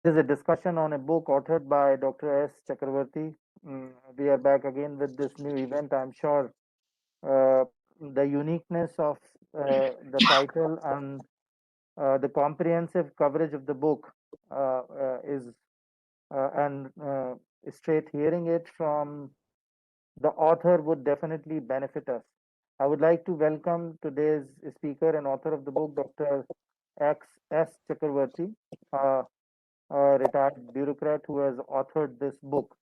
This is a discussion on a book authored by Dr. S. Chakravarti. We are back again with this new event. I'm sure the uniqueness of the title and the comprehensive coverage of the book is and straight hearing it from the author would definitely benefit us. I would like to welcome today's speaker and author of the book, Dr. X. S. Chakravarti, uh, a retired bureaucrat who has authored this book.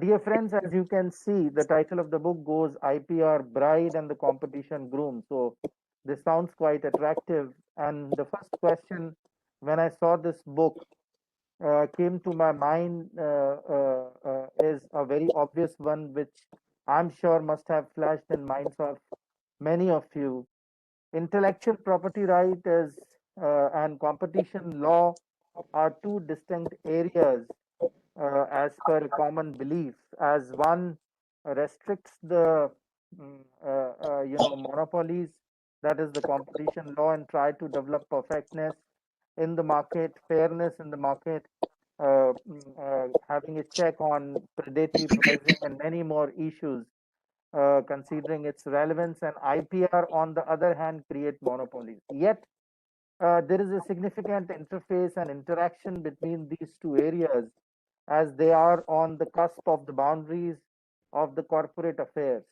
Dear friends, as you can see, the title of the book goes IPR Bride and the Competition Groom. So this sounds quite attractive. And the first question when I saw this book came to my mind is a very obvious one, which I'm sure must have flashed in minds of many of you. Intellectual property right is and competition law are two distinct areas as per common belief. As one restricts the monopolies, that is the competition law, and try to develop perfectness in the market, fairness in the market, having a check on predatory pricing and many more issues, considering its relevance. And IPR, on the other hand, create monopolies. Yet there is a significant interface and interaction between these two areas as they are on the cusp of the boundaries of the corporate affairs.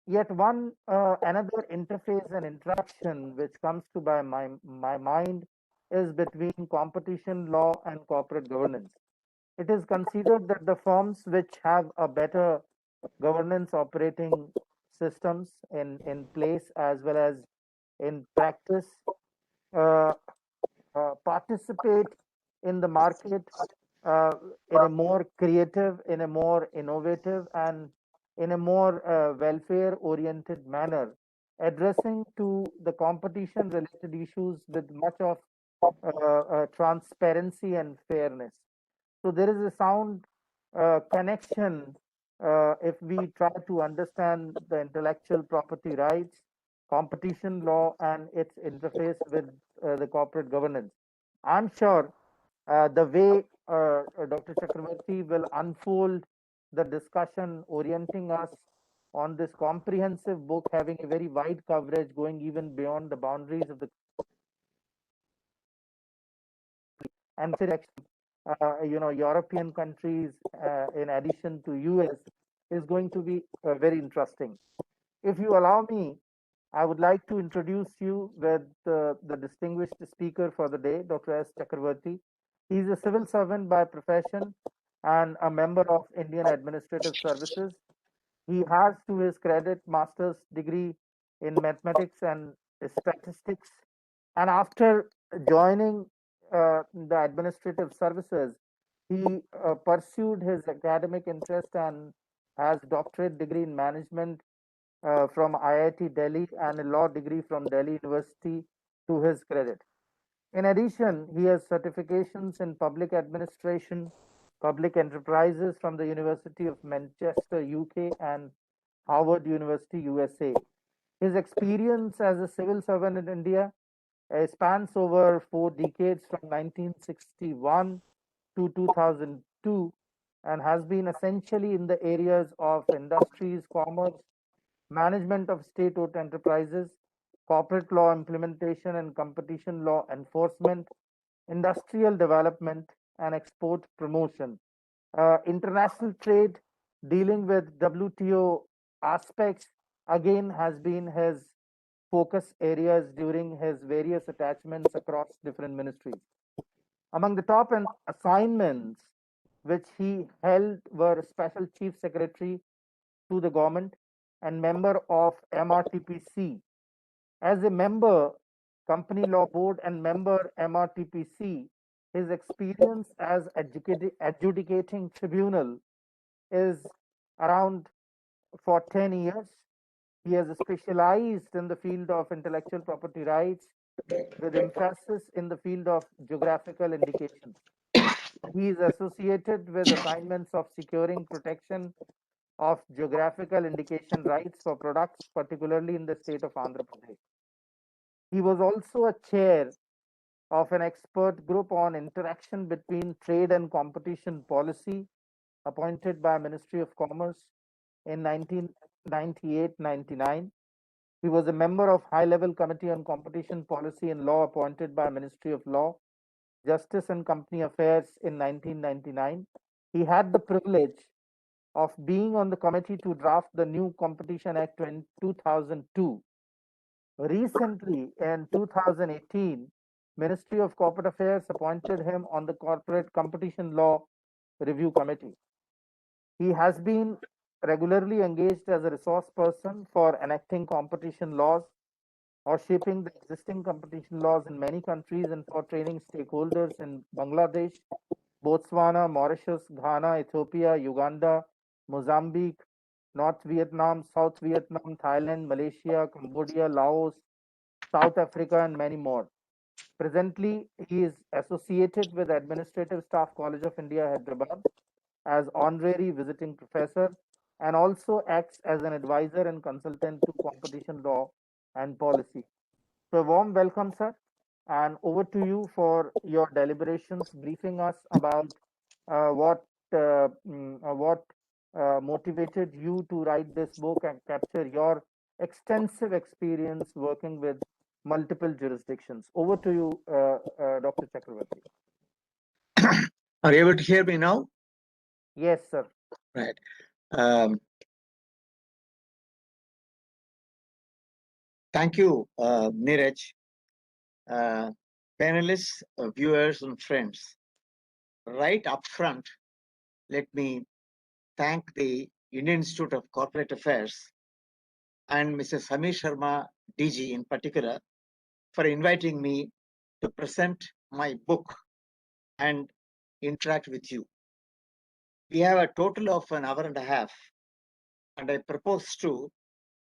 Yet one another interface and interaction which comes to my mind is between competition law and corporate governance. It is considered that the firms which have a better governance operating systems in place as well as in practice uh, participate in the market uh, in a more creative, in a more innovative, and in a more welfare oriented manner, addressing to the competition related issues with much of transparency and fairness. So there is a sound connection if we try to understand the intellectual property rights, competition law, and its interface with the corporate governance. I'm sure the way Dr. Chakravarti will unfold the discussion, orienting us on this comprehensive book, having a very wide coverage, going even beyond the boundaries of the and European countries, in addition to US, is going to be very interesting. If you allow me, I would like to introduce you with the distinguished speaker for the day, Dr. S. Chakravarti. He is a civil servant by profession and a member of Indian Administrative Services. He has to his credit master's degree in mathematics and statistics. And after joining the administrative services, he pursued his academic interest and has doctorate degree in management from IIT Delhi and a law degree from Delhi University to his credit. In addition, he has certifications in public administration, public enterprises from the University of Manchester, UK, and Harvard University, USA. His experience as a civil servant in India spans over 4 decades from 1961 to 2002 and has been essentially in the areas of industries, commerce, management of state-owned enterprises, corporate law implementation and competition law enforcement, industrial development and export promotion, international trade, dealing with WTO aspects, again has been his focus areas during his various attachments across different ministries. Among the top assignments which he held were Special Chief Secretary to the government and member of MRTPC. As a member, Company Law Board and member MRTPC, his experience as adjudicating tribunal is around for 10 years. He has specialized in the field of intellectual property rights with emphasis in the field of geographical indications. He is associated with assignments of securing protection of geographical indication rights for products, particularly in the state of Andhra Pradesh. He was also a chair of an expert group on interaction between trade and competition policy appointed by Ministry of Commerce in 1998-99. He was a member of High-Level Committee on Competition Policy and Law appointed by Ministry of Law, Justice and Company Affairs in 1999. He had the privilege of being on the committee to draft the new Competition Act in 2002. Recently, in 2018, Ministry of Corporate Affairs appointed him on the Corporate Competition Law Review Committee. He has been regularly engaged as a resource person for enacting competition laws or shaping the existing competition laws in many countries and for training stakeholders in Bangladesh, Botswana, Mauritius, Ghana, Ethiopia, Uganda, Mozambique, North Vietnam, South Vietnam, Thailand, Malaysia, Cambodia, Laos, South Africa, and many more. Presently, he is associated with Administrative Staff College of India, Hyderabad, as honorary visiting professor and also acts as an advisor and consultant to competition law and policy. So, a warm welcome, sir, and over to you for your deliberations, briefing us about what motivated you to write this book and capture your extensive experience working with multiple jurisdictions. Over to you, Dr. Chakravarti. Are you able to hear me now? Yes, sir. Right. Thank you, Neeraj. Panelists, viewers, and friends. Right up front, let me thank the Indian Institute of Corporate Affairs and Mr. Samir Sharma, DG in particular, for inviting me to present my book and interact with you. We have a total of an hour and a half, and I propose to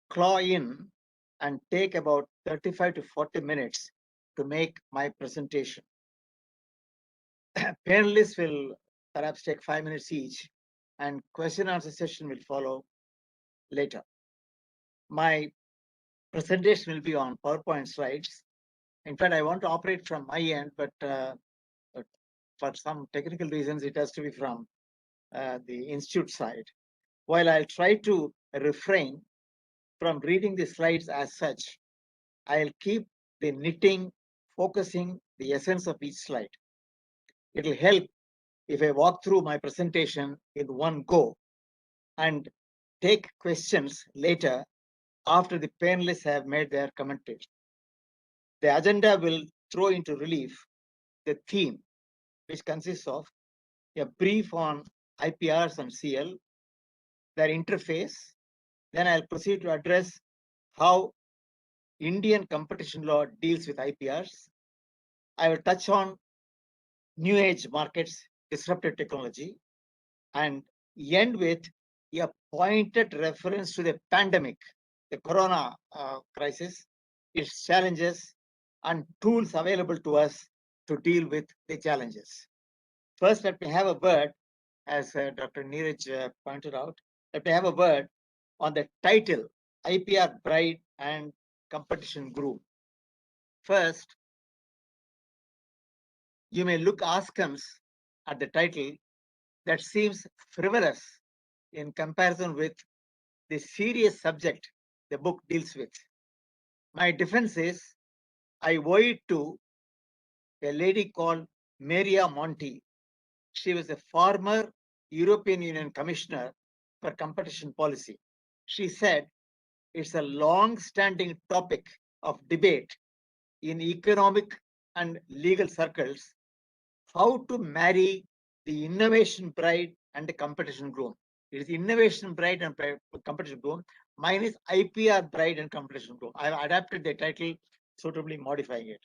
claw in and take about 35 to 40 minutes to make my presentation. Panelists will perhaps take 5 minutes each, and question and answer session will follow later. My presentation will be on PowerPoint slides. In fact, I want to operate from my end, but for some technical reasons, it has to be from the institute side. While I'll try to refrain from reading the slides as such, I'll keep the knitting, focusing the essence of each slide. It'll help if I walk through my presentation in one go and take questions later after the panelists have made their commentary. The agenda will throw into relief the theme, which consists of a brief on IPRs and CL, their interface. Then I'll proceed to address how Indian competition law deals with IPRs. I will touch on new age markets, disruptive technology, and end with a pointed reference to the pandemic, the corona crisis, its challenges, and tools available to us to deal with the challenges. First, let me have a word, as Dr. Neeraj pointed out, let me have a word on the title, IPR Bride and Competition Groom. First, you may look askance at the title that seems frivolous in comparison with the serious subject the book deals with. My defense is I owe it to a lady called Maria Monti. She was a former European Union Commissioner for Competition Policy. She said it's a long-standing topic of debate in economic and legal circles how to marry the innovation bride and the competition groom. It is innovation bride and competition groom. Mine is IPR bride and competition groom. I have adapted the title, suitably modifying it.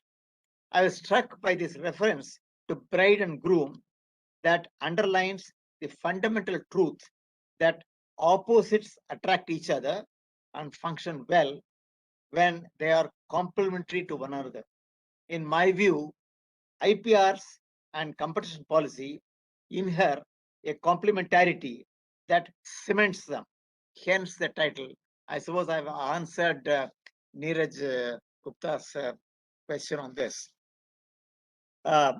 I was struck by this reference to bride and groom that underlines the fundamental truth that opposites attract each other and function well when they are complementary to one another. In my view, IPRs and competition policy inherit a complementarity that cements them. Hence the title. I suppose I've answered Neeraj Gupta's question on this. Uh,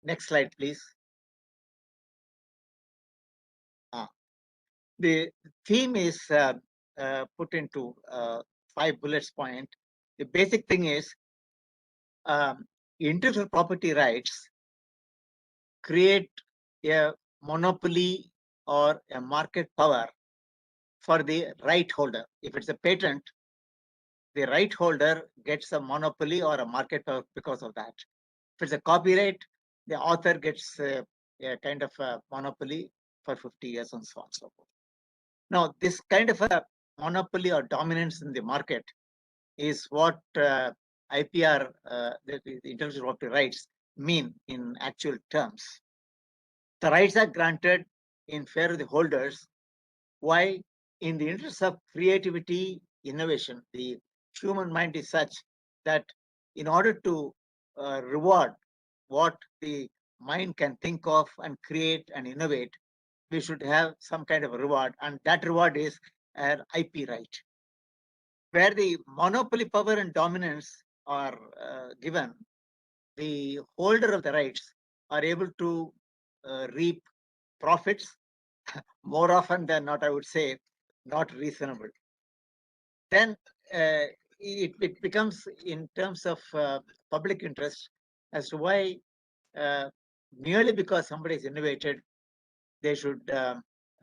Next slide, please. The theme is put into 5 bullets point. The basic thing is intellectual property rights create a monopoly or a market power for the right holder. If it's a patent, the right holder gets a monopoly or a market power because of that. If it's a copyright, the author gets a kind of a monopoly for 50 years and so on and so forth. Now, this kind of a monopoly or dominance in the market is what IPR, the intellectual property rights, mean in actual terms. The rights are granted in favor of the holders. Why? In the interest of creativity, innovation, the human mind is such that in order to reward what the mind can think of and create and innovate, we should have some kind of a reward, and that reward is an IP right. Where the monopoly power and dominance are given, the holder of the rights are able to reap profits more often than not, I would say, not reasonable. Then it becomes in terms of public interest as to why merely because somebody is innovated, they should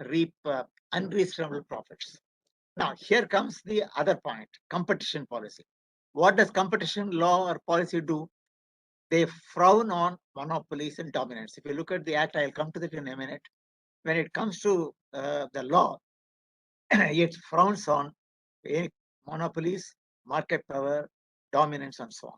reap unreasonable profits. Now, here comes the other point, competition policy. What does competition law or policy do? They frown on monopolies and dominance. If you look at the act, I'll come to that in a minute. When it comes to the law, it frowns on monopolies, market power, dominance, and so on.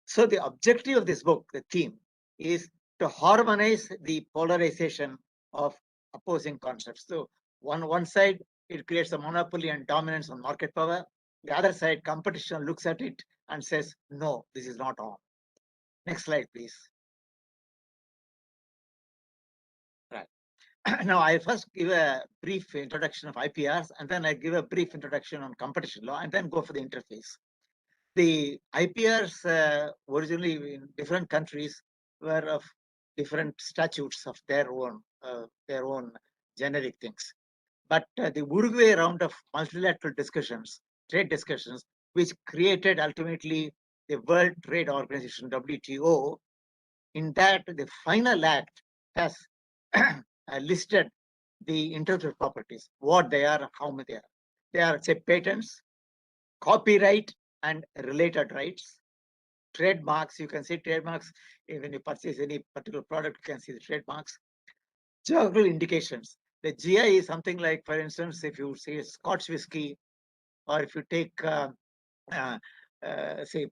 So the objective of this book, the theme, is to harmonize the polarization of opposing concepts. So one side, it creates a monopoly and dominance on market power. The other side, competition looks at it and says, no, this is not on. Next slide, please. Right. Now, I first give a brief introduction of IPRs, and then I give a brief introduction on competition law, and then go for the interface. The IPRs originally in different countries were of different statutes of their own generic things. But the Uruguay round of multilateral discussions, trade discussions, which created ultimately the World Trade Organization, WTO, in that the final act has listed the intellectual properties, what they are, how many they are. They are, say, patents, copyright, and related rights. Trademarks, you can see trademarks when you purchase any particular product, you can see the trademarks. Geographical indications. The GI is something like, for instance, if you say Scotch whiskey, or if you take, say,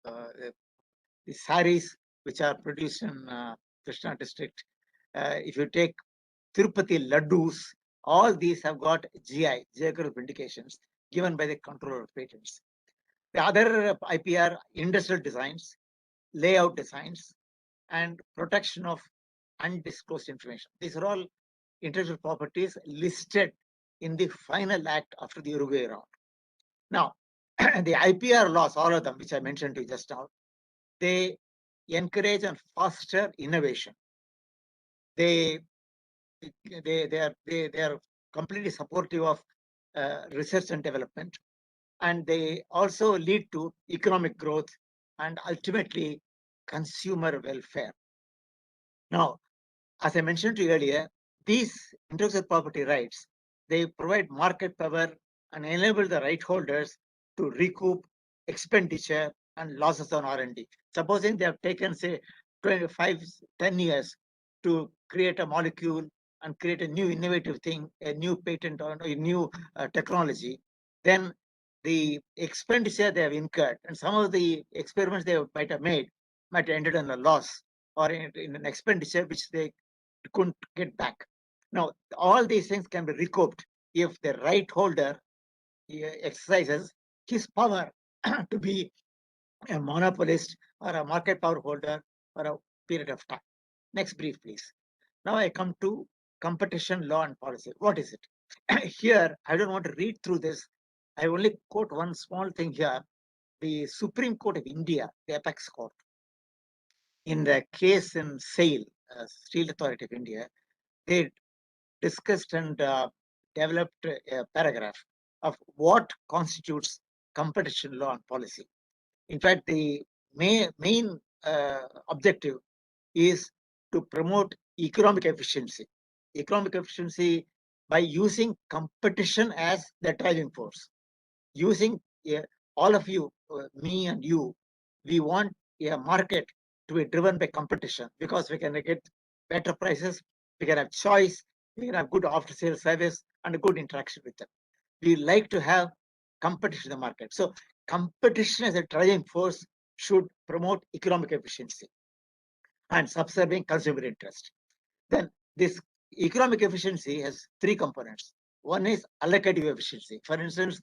the saris which are produced in Krishna district. If you take Tirupati laddus, all these have got GI, geographical indications, given by the controller of patents. The other IPR, industrial designs, layout designs, and protection of undisclosed information. These are all intellectual properties listed in the final act after the Uruguay round. Now, the IPR laws, all of them, which I mentioned to you just now, they encourage and foster innovation. They are completely supportive of research and development, and they also lead to economic growth and ultimately consumer welfare. Now, as I mentioned to you earlier, these intellectual property rights, they provide market power and enable the right holders to recoup expenditure and losses on R&D. Supposing they have taken, say, 25, 10 years to create a molecule and create a new innovative thing, a new patent or a new technology, then the expenditure they have incurred and some of the experiments they might have made might have ended in a loss or in an expenditure which they couldn't get back. Now, all these things can be recouped if the right holder exercises his power to be a monopolist or a market power holder for a period of time. Next brief, please. Now I come to competition law and policy. What is it? Here, I don't want to read through this. I only quote one small thing here. the Supreme Court of India, the apex court, in the case in SAIL, Steel Authority of India, they discussed and developed a paragraph of what constitutes competition law and policy. In fact, the main objective is to promote economic efficiency. Economic efficiency by using competition as the driving force. Using all of you, me and you, we want a market to be driven by competition because we can get better prices, we can have choice, we can have good after sales service and a good interaction with them. We like to have competition in the market. So competition as a driving force should promote economic efficiency and subserving consumer interest. Then this economic efficiency has three components. One is allocative efficiency. For instance,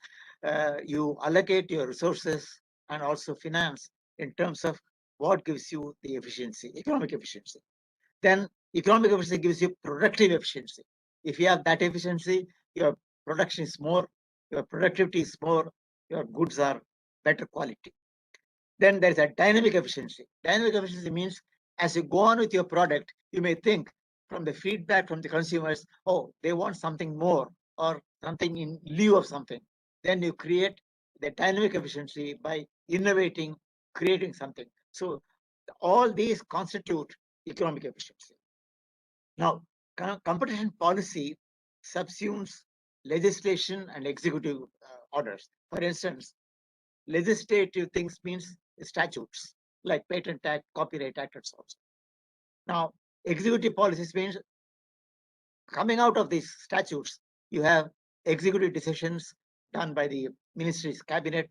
you allocate your resources and also finance in terms of what gives you the efficiency, economic efficiency. Then economic efficiency gives you productive efficiency. If you have that efficiency, your production is more, your productivity is more, your goods are better quality. Then there is a dynamic efficiency. Dynamic efficiency means as you go on with your product, you may think from the feedback from the consumers, oh, they want something more or something in lieu of something. Then you create the dynamic efficiency by innovating, creating something. So all these constitute economic efficiency. Now, competition policy subsumes legislation and executive orders. For instance, legislative things means statutes like Patent Act, Copyright Act, and so on. Now, executive policies means coming out of these statutes, you have executive decisions done by the ministry's cabinet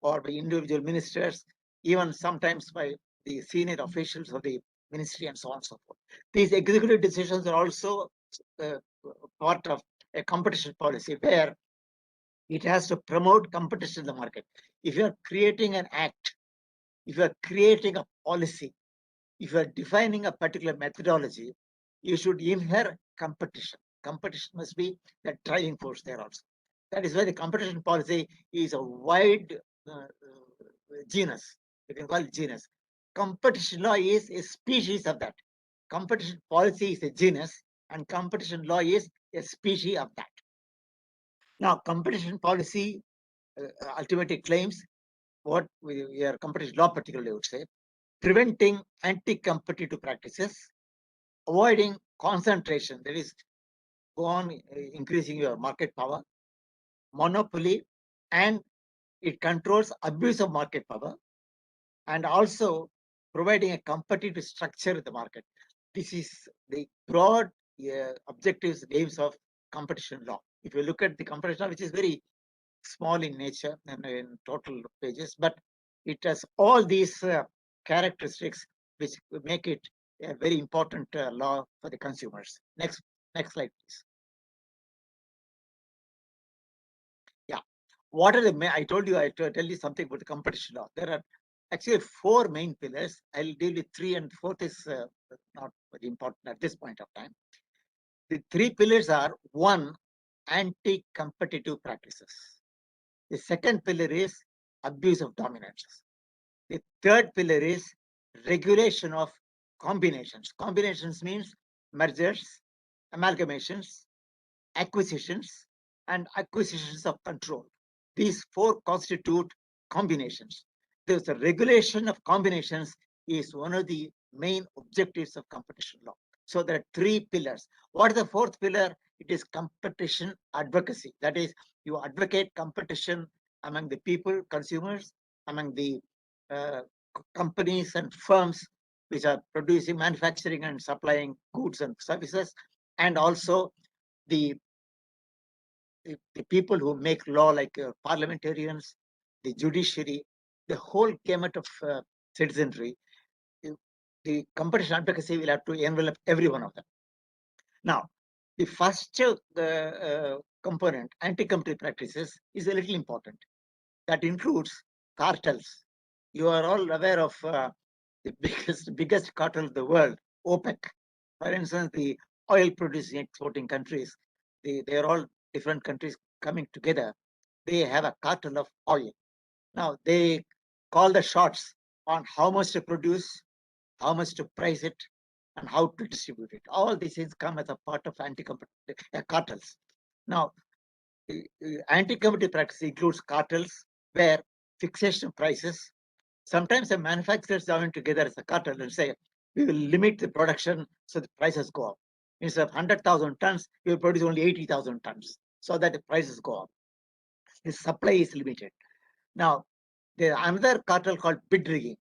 or by individual ministers, even sometimes by the senior officials of the ministry and so on and so forth. These executive decisions are also part of a competition policy where it has to promote competition in the market. If you are creating an act, if you are creating a policy, if you are defining a particular methodology, you should inherit competition. Competition must be the driving force there also. That is why the competition policy is a wide genus. You can call it genus. Competition law is a species of that. Competition policy is a genus, and competition law is a species of that. Now, competition policy ultimately claims what your competition law particularly would say, preventing anti-competitive practices, avoiding concentration, that is, go on increasing your market power, monopoly, and it controls abuse of market power, and also providing a competitive structure in the market. This is the broad objectives, aims of competition law. If you look at the competition law, which is very small in nature and in total pages, but it has all these characteristics which make it a very important law for the consumers. Next slide, please. Yeah, what are the I told you, I tell you something about the competition law. There are actually four main pillars. I'll deal with three, and fourth is not very important at this point of time. The three pillars are: one, anti-competitive practices. The second pillar is abuse of dominance. The third pillar is regulation of combinations. Combinations means mergers, amalgamations, acquisitions, and acquisitions of control. These four constitute combinations. The regulation of combinations is one of the main objectives of competition law. So there are three pillars. What is the fourth pillar? It is competition advocacy. That is, you advocate competition among the people, consumers, among the companies and firms which are producing, manufacturing and supplying goods and services, and also the people who make law, like parliamentarians, the judiciary, the whole gamut of citizenry. The competition advocacy will have to envelop every one of them. Now, the first component, anti-competitive practices, is a little important. That includes cartels. You are all aware of the biggest cartel of the world, OPEC. For instance, the oil producing exporting countries, they are all different countries coming together. They have a cartel of oil. Now, they call the shots on how much to produce, how much to price it, and how to distribute it. All these things come as a part of anti-competitive cartels. Now, anti-competitive practice includes cartels where fixation of prices. Sometimes the manufacturers join together as a cartel and say, we will limit the production so the prices go up. Instead of 100,000 tons, we will produce only 80,000 tons so that the prices go up. The supply is limited. Now, there's another cartel called bid rigging.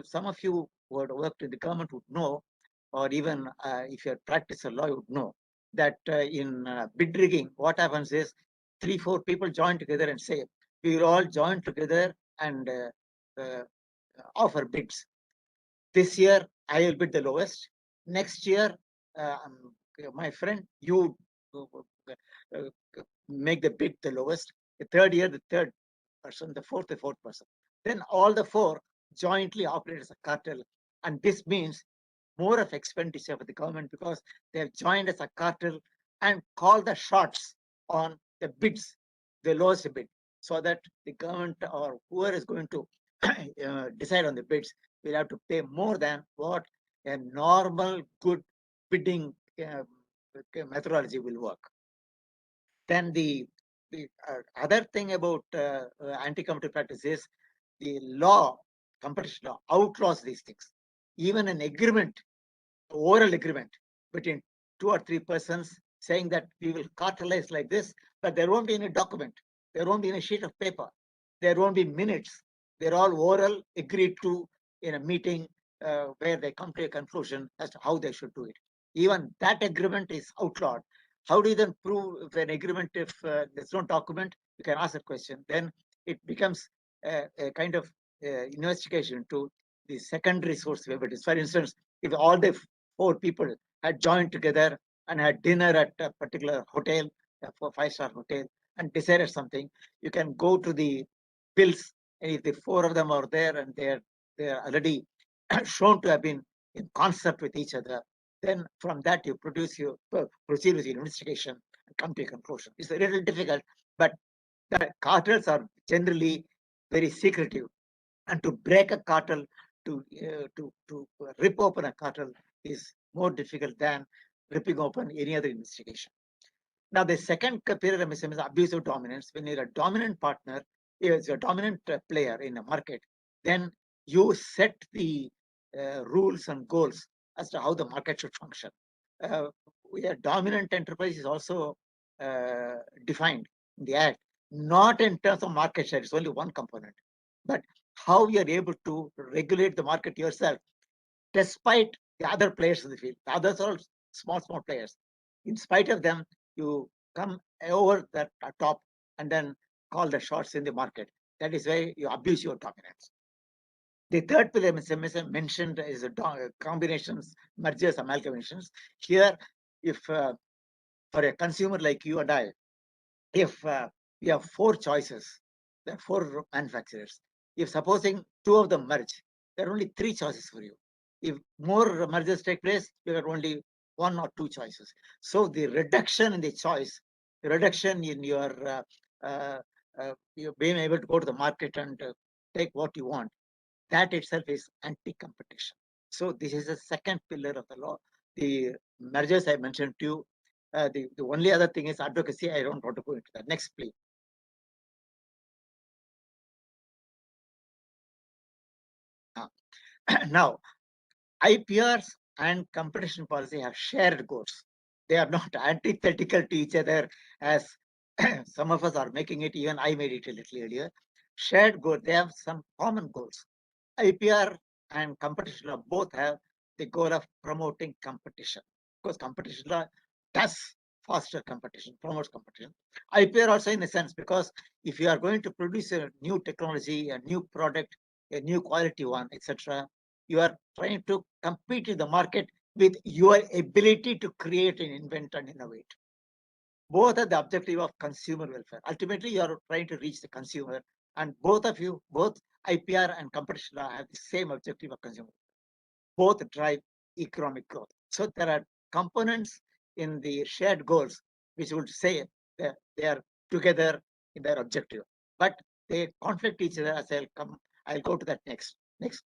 Some of you who had worked in the government would know, or even if you had practiced law, you would know that in bid rigging, what happens is 3-4 people join together and say, we will all join together and offer bids. This year, I will bid the lowest. Next year, my friend, you make the bid the lowest. The third year, the third person, the fourth person. Then all the four jointly operate as a cartel. And this means more of expenditure for the government because they have joined as a cartel and call the shots on the bids, the lowest bid, so that the government or whoever is going to decide on the bids will have to pay more than what a normal good bidding methodology will work. Then the other thing about anti-competitive practice is the law, competition law, outlaws these things. Even an agreement, oral agreement between 2 or 3 persons saying that we will cartelize like this, but there won't be any document, there won't be any sheet of paper, there won't be minutes. They're all oral, agreed to in a meeting where they come to a conclusion as to how they should do it. Even that agreement is outlawed. How do you then prove an agreement if there's no document? You can ask a question. Then it becomes a kind of investigation to the secondary source of evidence. For instance, if all the 4 people had joined together and had dinner at a particular hotel, a 5-star hotel, and decided something, you can go to the bills, and if the 4 of them are there and they're already shown to have been in concert with each other, then from that you proceed with your investigation and come to a conclusion. It's a little difficult, but the cartels are generally very secretive, and to break a cartel, to rip open a cartel is more difficult than ripping open any other investigation. Now, the second pyramid is abusive dominance. When you're a dominant partner, is a dominant player in a market, then you set the rules and goals as to how the market should function. A dominant enterprise is also defined in the Act, not in terms of market share, it's only one component, but how you're able to regulate the market yourself, despite the other players in the field. The others are small players. In spite of them, you come over that top and then call the shots in the market. That is why you abuse your dominance. The third pillar mentioned is combinations, mergers, amalgamations. Here, if for a consumer like you and I, if we have 4 choices, there are 4 manufacturers. If supposing 2 of them merge, there are only 3 choices for you. If more mergers take place, you have only 1 or 2 choices. So the reduction in the choice, the reduction in your being able to go to the market and take what you want, that itself is anti-competition. So this is the second pillar of the law. The mergers I mentioned to you. The only other thing is advocacy. I don't want to go into that. Next, please. Now, IPRs and competition policy have shared goals. They are not antithetical to each other as some of us are making it. Even I made it a little earlier. Shared goals. They have some common goals. IPR and competition law both have the goal of promoting competition, because competition law does foster competition, promotes competition. IPR also in a sense, because if you are going to produce a new technology, a new product, a new quality one, etc., you are trying to compete in the market with your ability to create and invent and innovate. Both are the objective of consumer welfare. Ultimately, you are trying to reach the consumer, and both of you, both IPR and competition law, have the same objective of consumer. Both drive economic growth. So there are components in the shared goals which would say that they are together in their objective, but they conflict each other, as I'll come I'll go to that next. Next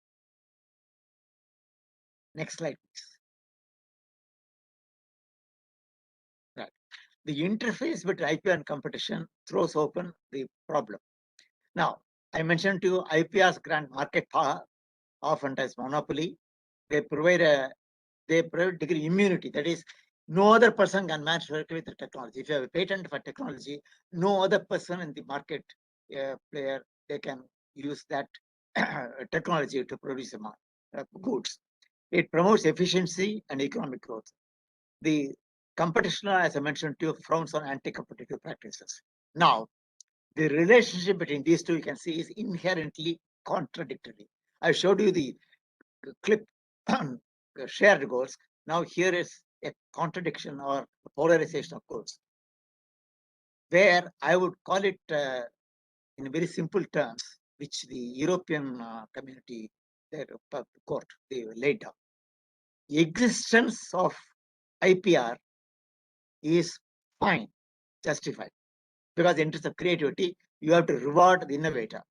slide, please. Right. The interface between IPR and competition throws open the problem. Now, I mentioned to you IPRs grant market power, often as monopoly. They provide degree immunity. That is, no other person can match directly with the technology. If you have a patent for technology, no other person in the market player, they can use that technology to produce goods. It promotes efficiency and economic growth. The competition law, as I mentioned to you, frowns on anti-competitive practices. Now, the relationship between these two, you can see, is inherently contradictory. I showed you the clip on shared goals. Now here is a contradiction or polarization of goals, where I would call it in very simple terms, which the European community, their court, they laid down. The existence of IPR is fine, justified, because in interest of creativity, you have to reward the innovator.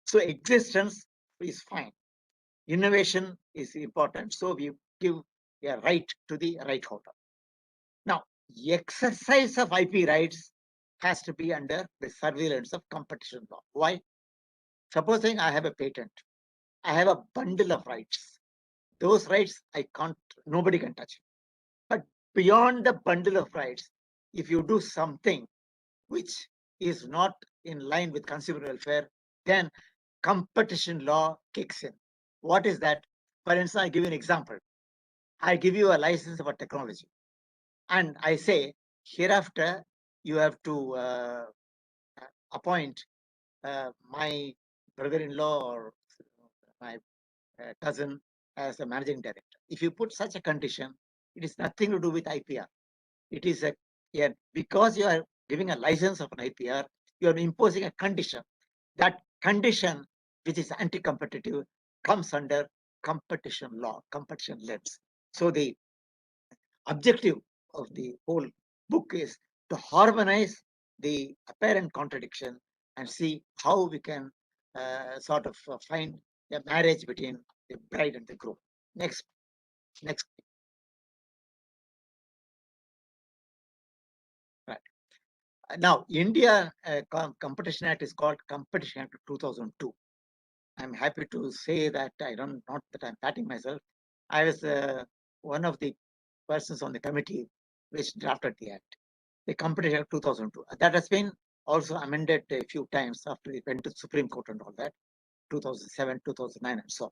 So existence is fine. Innovation is important, so we give a right to the right holder. Now, exercise of IP rights has to be under the surveillance of competition law. Why? Supposing I have a patent, I have a bundle of rights. Those rights nobody can touch. But beyond the bundle of rights, if you do something which is not in line with consumer welfare, then competition law kicks in. What is that? For instance, I give you an example. I give you a license of a technology, and I say, hereafter, you have to appoint my brother-in-law or my cousin as a managing director. If you put such a condition, it is nothing to do with IPR. It is because you are giving a license of an IPR, you are imposing a condition. That condition, which is anti-competitive, comes under competition law, competition lens. So the objective of the whole book is to harmonize the apparent contradiction and see how we can sort of find a marriage between the bride and the groom. Next. Right. Now, India Competition Act is called Competition Act of 2002. I'm happy to say that not that I'm patting myself. I was one of the persons on the committee which drafted the act, the Competition Act 2002. That has been also amended a few times after it went to the Supreme Court and all that, 2007, 2009, and so on.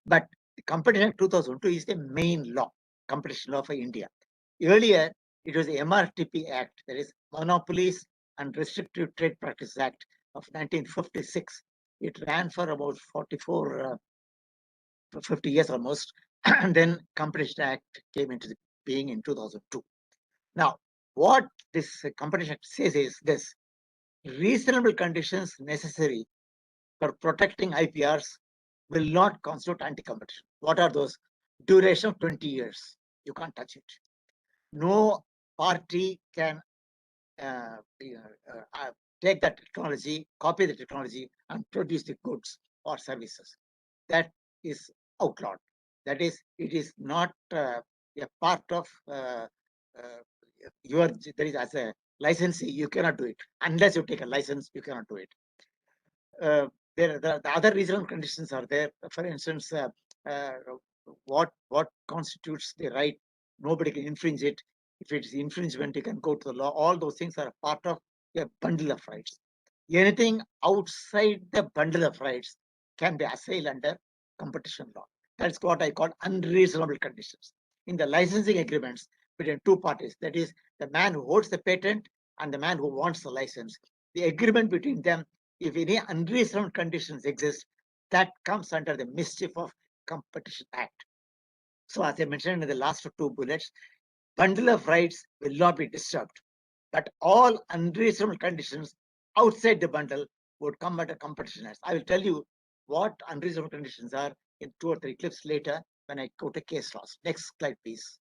But the Competition Act 2002 is the main law, competition law for India. Earlier, it was the MRTP Act, that is Monopolies and Restrictive Trade Practices Act of 1956. It ran for about 50 years almost, and then Competition Act came into being in 2002. Now, what this Competition Act says is this: reasonable conditions necessary for protecting IPRs will not constitute anti-competition. What are those? Duration of 20 years. You can't touch it. No party can take that technology, copy the technology, and produce the goods or services. That is outlawed. That is, it is not a part of your. There is, as a licensee, you cannot do it unless you take a license. You cannot do it. The other reasonable conditions are there. For instance, what constitutes the right? Nobody can infringe it. If it is infringement, you can go to the law. All those things are part of a bundle of rights. Anything outside the bundle of rights can be assailed under competition law. That's what I call unreasonable conditions. In the licensing agreements between two parties, that is, the man who holds the patent and the man who wants the license, the agreement between them, if any unreasonable conditions exist, that comes under the mischief of Competition Act. So as I mentioned in the last two bullets, bundle of rights will not be disturbed, but all unreasonable conditions outside the bundle would come under Competition Act. I will tell you what unreasonable conditions are in 2 or 3 clips later when I go to case laws. Next slide, please.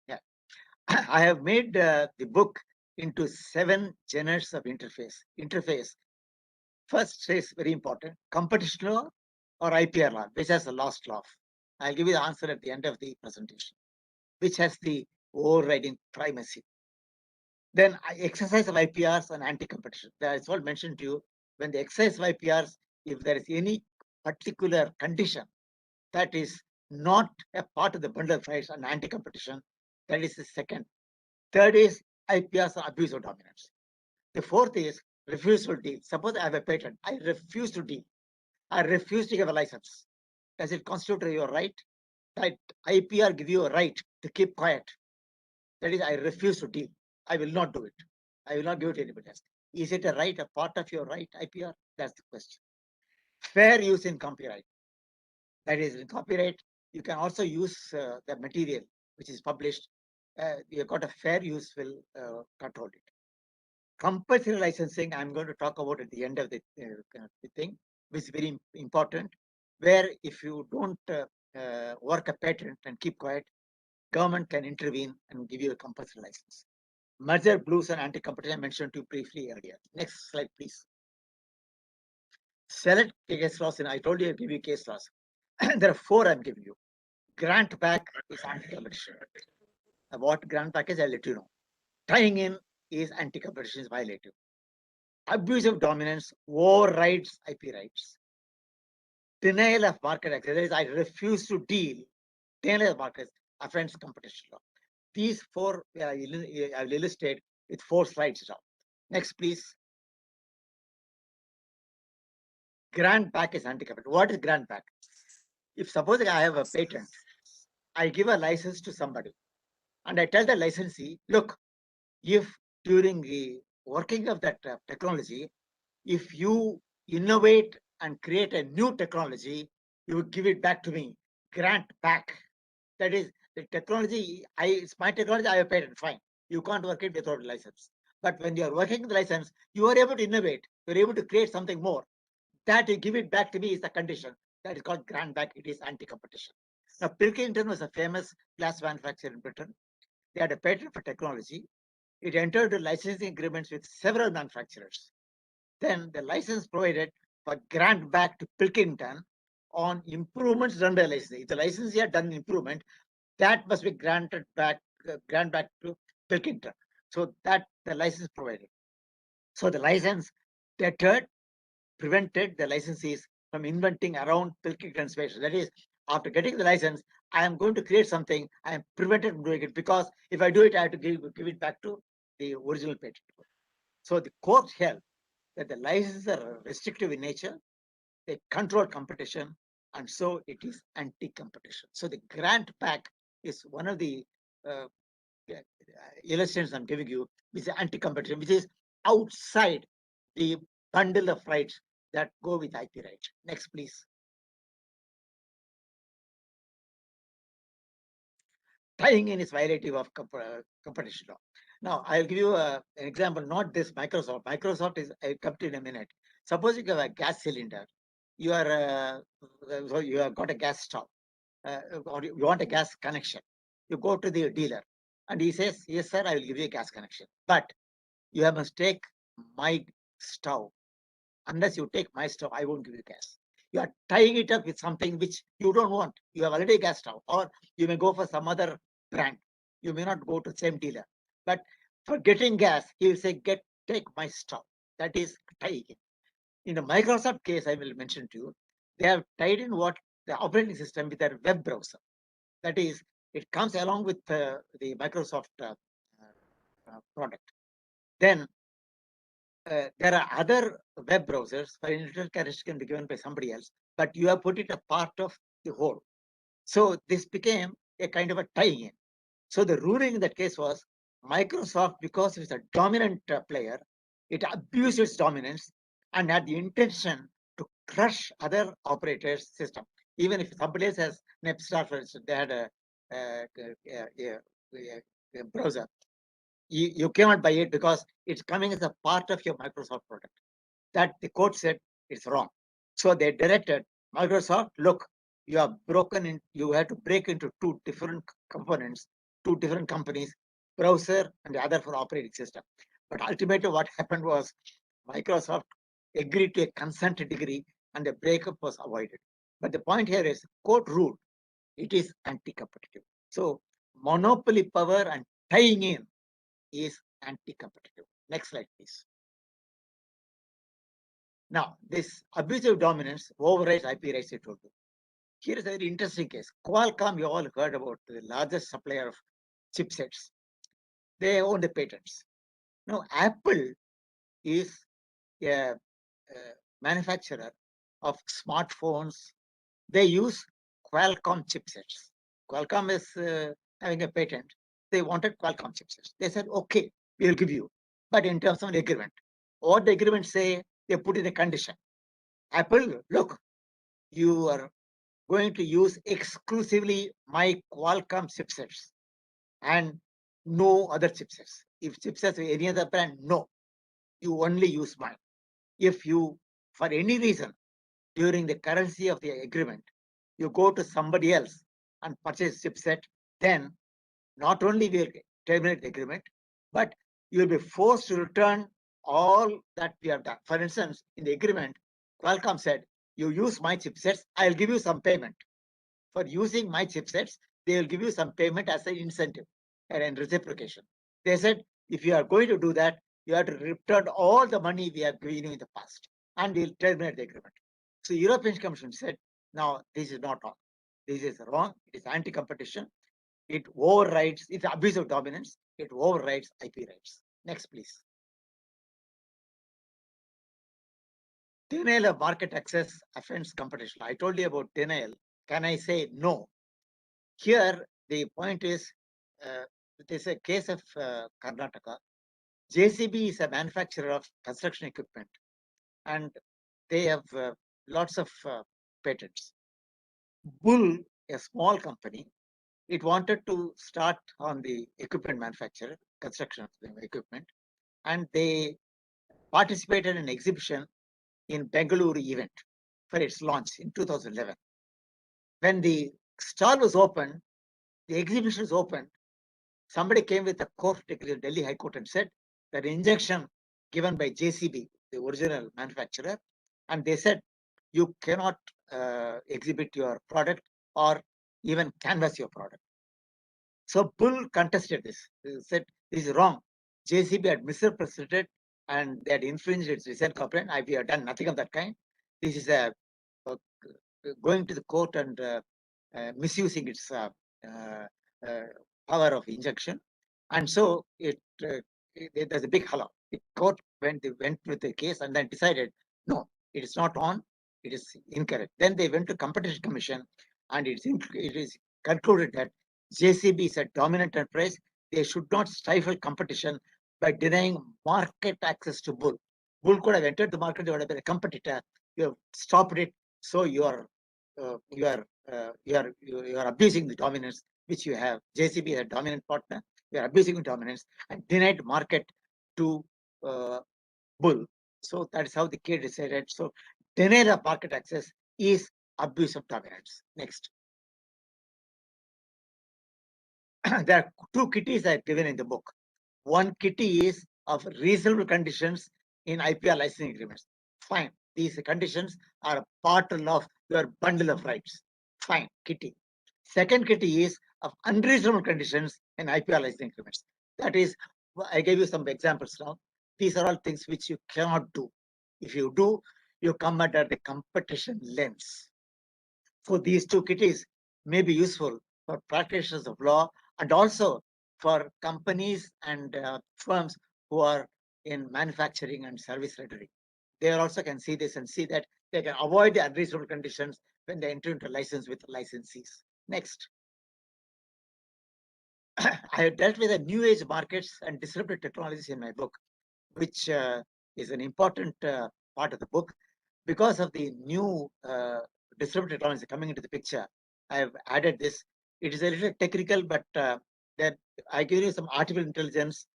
Yeah, I have made the book into 7 genres of interface. First is very important, competition law or IPR law, which has the last law. I'll give you the answer at the end of the presentation, which has the overriding primacy. Then exercise of IPRs and anti-competition. That's what mentioned to you. When the exercise of IPRs, if there is any particular condition that is not a part of the bundle of rights and anti-competition, that is the second. Third is IPRs or abuse of dominance. The fourth is refusal to deal. Suppose I have a patent, I refuse to deal. I refuse to give a license. Does it constitute your right? That IPR give you a right to keep quiet. That is, I refuse to deal. I will not do it. I will not give it to anybody else. Is it a right, a part of your right, IPR? That's the question. Fair use in copyright. That is, in copyright, you can also use the material which is published. You've got a fair use will control it. Compulsory licensing, I'm going to talk about at the end of the thing, which is very important, where if you don't work a patent and keep quiet, government can intervene and give you a compulsory license. Merger blues and anti-competition I mentioned to you briefly earlier. Next slide, please. Select case laws, and I told you I'll give you case laws. There are 4 I'm giving you. Grant back is anti-competition. What grant back is, I'll let you know. Tying in is anti-competition, is violative. Abuse of dominance overrides IP rights. Denial of market access, that is, I refuse to deal. Denial of market offends competition law. These 4 I will illustrate with 4 slides now. Next, please. Grant back is anti-competition. What is grant back? If supposing I have a patent, I give a license to somebody, and I tell the licensee, look, if during the working of that technology, if you innovate and create a new technology, you would give it back to me, grant back. That is, the technology, it's my technology, I have patent, fine. You can't work it without a license. But when you are working the license, you are able to innovate, you're able to create something more. That you give it back to me is the condition. That is called grant back. It is anti-competition. Now, Pilkington was a famous glass manufacturer in Britain. They had a patent for technology. It entered licensing agreements with several manufacturers. Then the license provided for grant back to Pilkington on improvements done by licensee. If the licensee had done improvement, that must be granted back, grant back to Pilkington. So that the license provided. So the license deterred, prevented the licensees from inventing around Pilkington space. That is, after getting the license, I am going to create something. I am prevented from doing it because if I do it, I have to give it back to the original patent. So the court held that the licenses are restrictive in nature, they control competition, and so it is anti-competition. So the grant back is one of the illustrations I'm giving you, which is anti-competition, which is outside the bundle of rights that go with IP rights. Next, please. Tying in is violative of competition law. Now, I'll give you an example, not this Microsoft. Microsoft is, I'll come to in a minute. Suppose you have a gas cylinder. You are so you have got a gas stove, or you want a gas connection. You go to the dealer, and he says, "Yes, sir, I will give you a gas connection, but you must take my stove. Unless you take my stove, I won't give you gas." You are tying it up with something which you don't want. You have already a gas stove, or you may go for some other brand. You may not go to the same dealer. But for getting gas, he will say, take my stove. That is tying it. In the Microsoft case, I will mention to you, they have tied in what the operating system with their web browser. That is, it comes along with the Microsoft product. Then there are other web browsers for internet characteristics can be given by somebody else, but you have put it a part of the whole. So this became a kind of a tie-in. So the ruling in that case was Microsoft, because it's a dominant player, it abused its dominance and had the intention to crush other operators' system. Even if somebody else has Napster, for instance, they had a browser. You cannot buy it because it's coming as a part of your Microsoft product. That the court said it's wrong. So they directed Microsoft, look, you have broken in, you have to break into 2 different components, 2 different companies, browser and the other for operating system. But ultimately what happened was Microsoft agreed to a consent decree and the breakup was avoided. But the point here is court ruled it is anti-competitive. So monopoly power and tying in is anti-competitive. Next slide, please. Now, this abusive dominance overrides IP rights, I told you. Here is a very interesting case. Qualcomm, you all heard about the largest supplier of chipsets. They own the patents. Now, Apple is a manufacturer of smartphones. They use Qualcomm chipsets. Qualcomm is having a patent. They wanted Qualcomm chipsets. They said, okay, we will give you. But in terms of an agreement, what the agreement say, they put in a condition. Apple, look, you are going to use exclusively my Qualcomm chipsets and no other chipsets. If chipsets of any other brand, no, you only use mine. If you, for any reason, during the currency of the agreement, you go to somebody else and purchase chipset, then not only will terminate the agreement, but you will be forced to return all that we have done. For instance, in the agreement, Qualcomm said, you use my chipsets, I'll give you some payment. For using my chipsets, they will give you some payment as an incentive and reciprocation. They said, if you are going to do that, you have to return all the money we have given you in the past, and we'll terminate the agreement. So European Commission said, no, this is not wrong. This is wrong. It is anti-competition. It overrides, it's abuse of dominance. It overrides IP rights. Next, please. Denial of market access offends competition. I told you about denial. Can I say no? Here, the point is, it is a case of Karnataka. JCB is a manufacturer of construction equipment, and they have lots of patents. Bull, a small company, it wanted to start on the equipment manufacturer, construction equipment, and they participated in an exhibition in Bengaluru event for its launch in 2011. When the stall was opened, the exhibition was opened, somebody came with a court decree, Delhi High Court, and said that injunction given by JCB, the original manufacturer, and they said you cannot exhibit your product or even canvass your product. So Bull contested this. They said this is wrong. JCB had misrepresented and they had infringed its recent complaint. We have done nothing of that kind. This is a going to the court and misusing its power of injunction, and so there's a big halal. The court went with the case and then decided no, it is not on, it is incorrect. Then they went to Competition Commission, and it is concluded that JCB is a dominant enterprise. They should not stifle competition by denying market access to Bull. Bull could have entered the market; they would have been a competitor. You have stopped it, so you are abusing the dominance which you have. JCB is a dominant partner. You are abusing the dominance and denied market to Bull. So that is how the case decided. So denial of market access is abuse of dominance. Next. There are two kitties I have given in the book. One kitty is of reasonable conditions in IPR licensing agreements. Fine. These conditions are a part of your bundle of rights. Fine, kitty. Second kitty is of unreasonable conditions in IPR licensing agreements. That is, I gave you some examples now. These are all things which you cannot do. If you do, you come under the competition lens. So these two kitties may be useful for practitioners of law and also for companies and firms who are in manufacturing and service rendering. They also can see this and see that they can avoid the unreasonable conditions when they enter into a license with licensees. Next. I have dealt with the new age markets and disruptive technologies in my book, which is an important part of the book. Because of the new disruptive technology coming into the picture, I have added this. It is a little technical, but that I give you some artificial intelligence,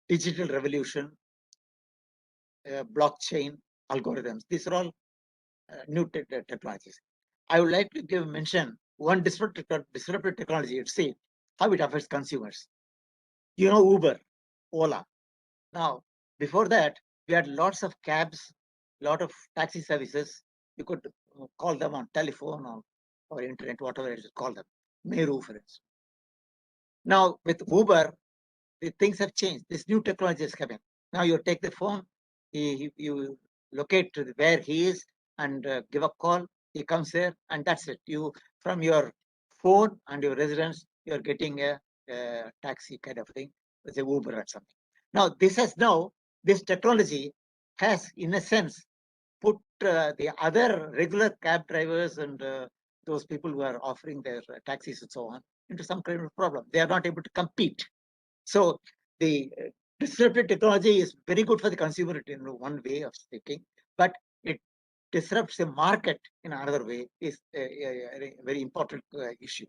digital revolution, blockchain, algorithms. These are all new technologies. I would like to mention one disruptive technology. See how it affects consumers. You know Uber, Ola. Now, before that, we had lots of cabs, lot of taxi services. You could call them on telephone or internet, whatever it is, call them. Meru, for instance. Now, with Uber, the things have changed. This new technology is coming. Now you take the phone, you locate to where he is and give a call. He comes there, and that's it. You from your phone and your residence, you're getting a taxi kind of thing, with a Uber or something. Now this technology has, in a sense, put the other regular cab drivers and those people who are offering their taxis and so on into some kind of problem. They are not able to compete. So the disruptive technology is very good for the consumer in one way of speaking, but it disrupts the market in another way is a very important issue.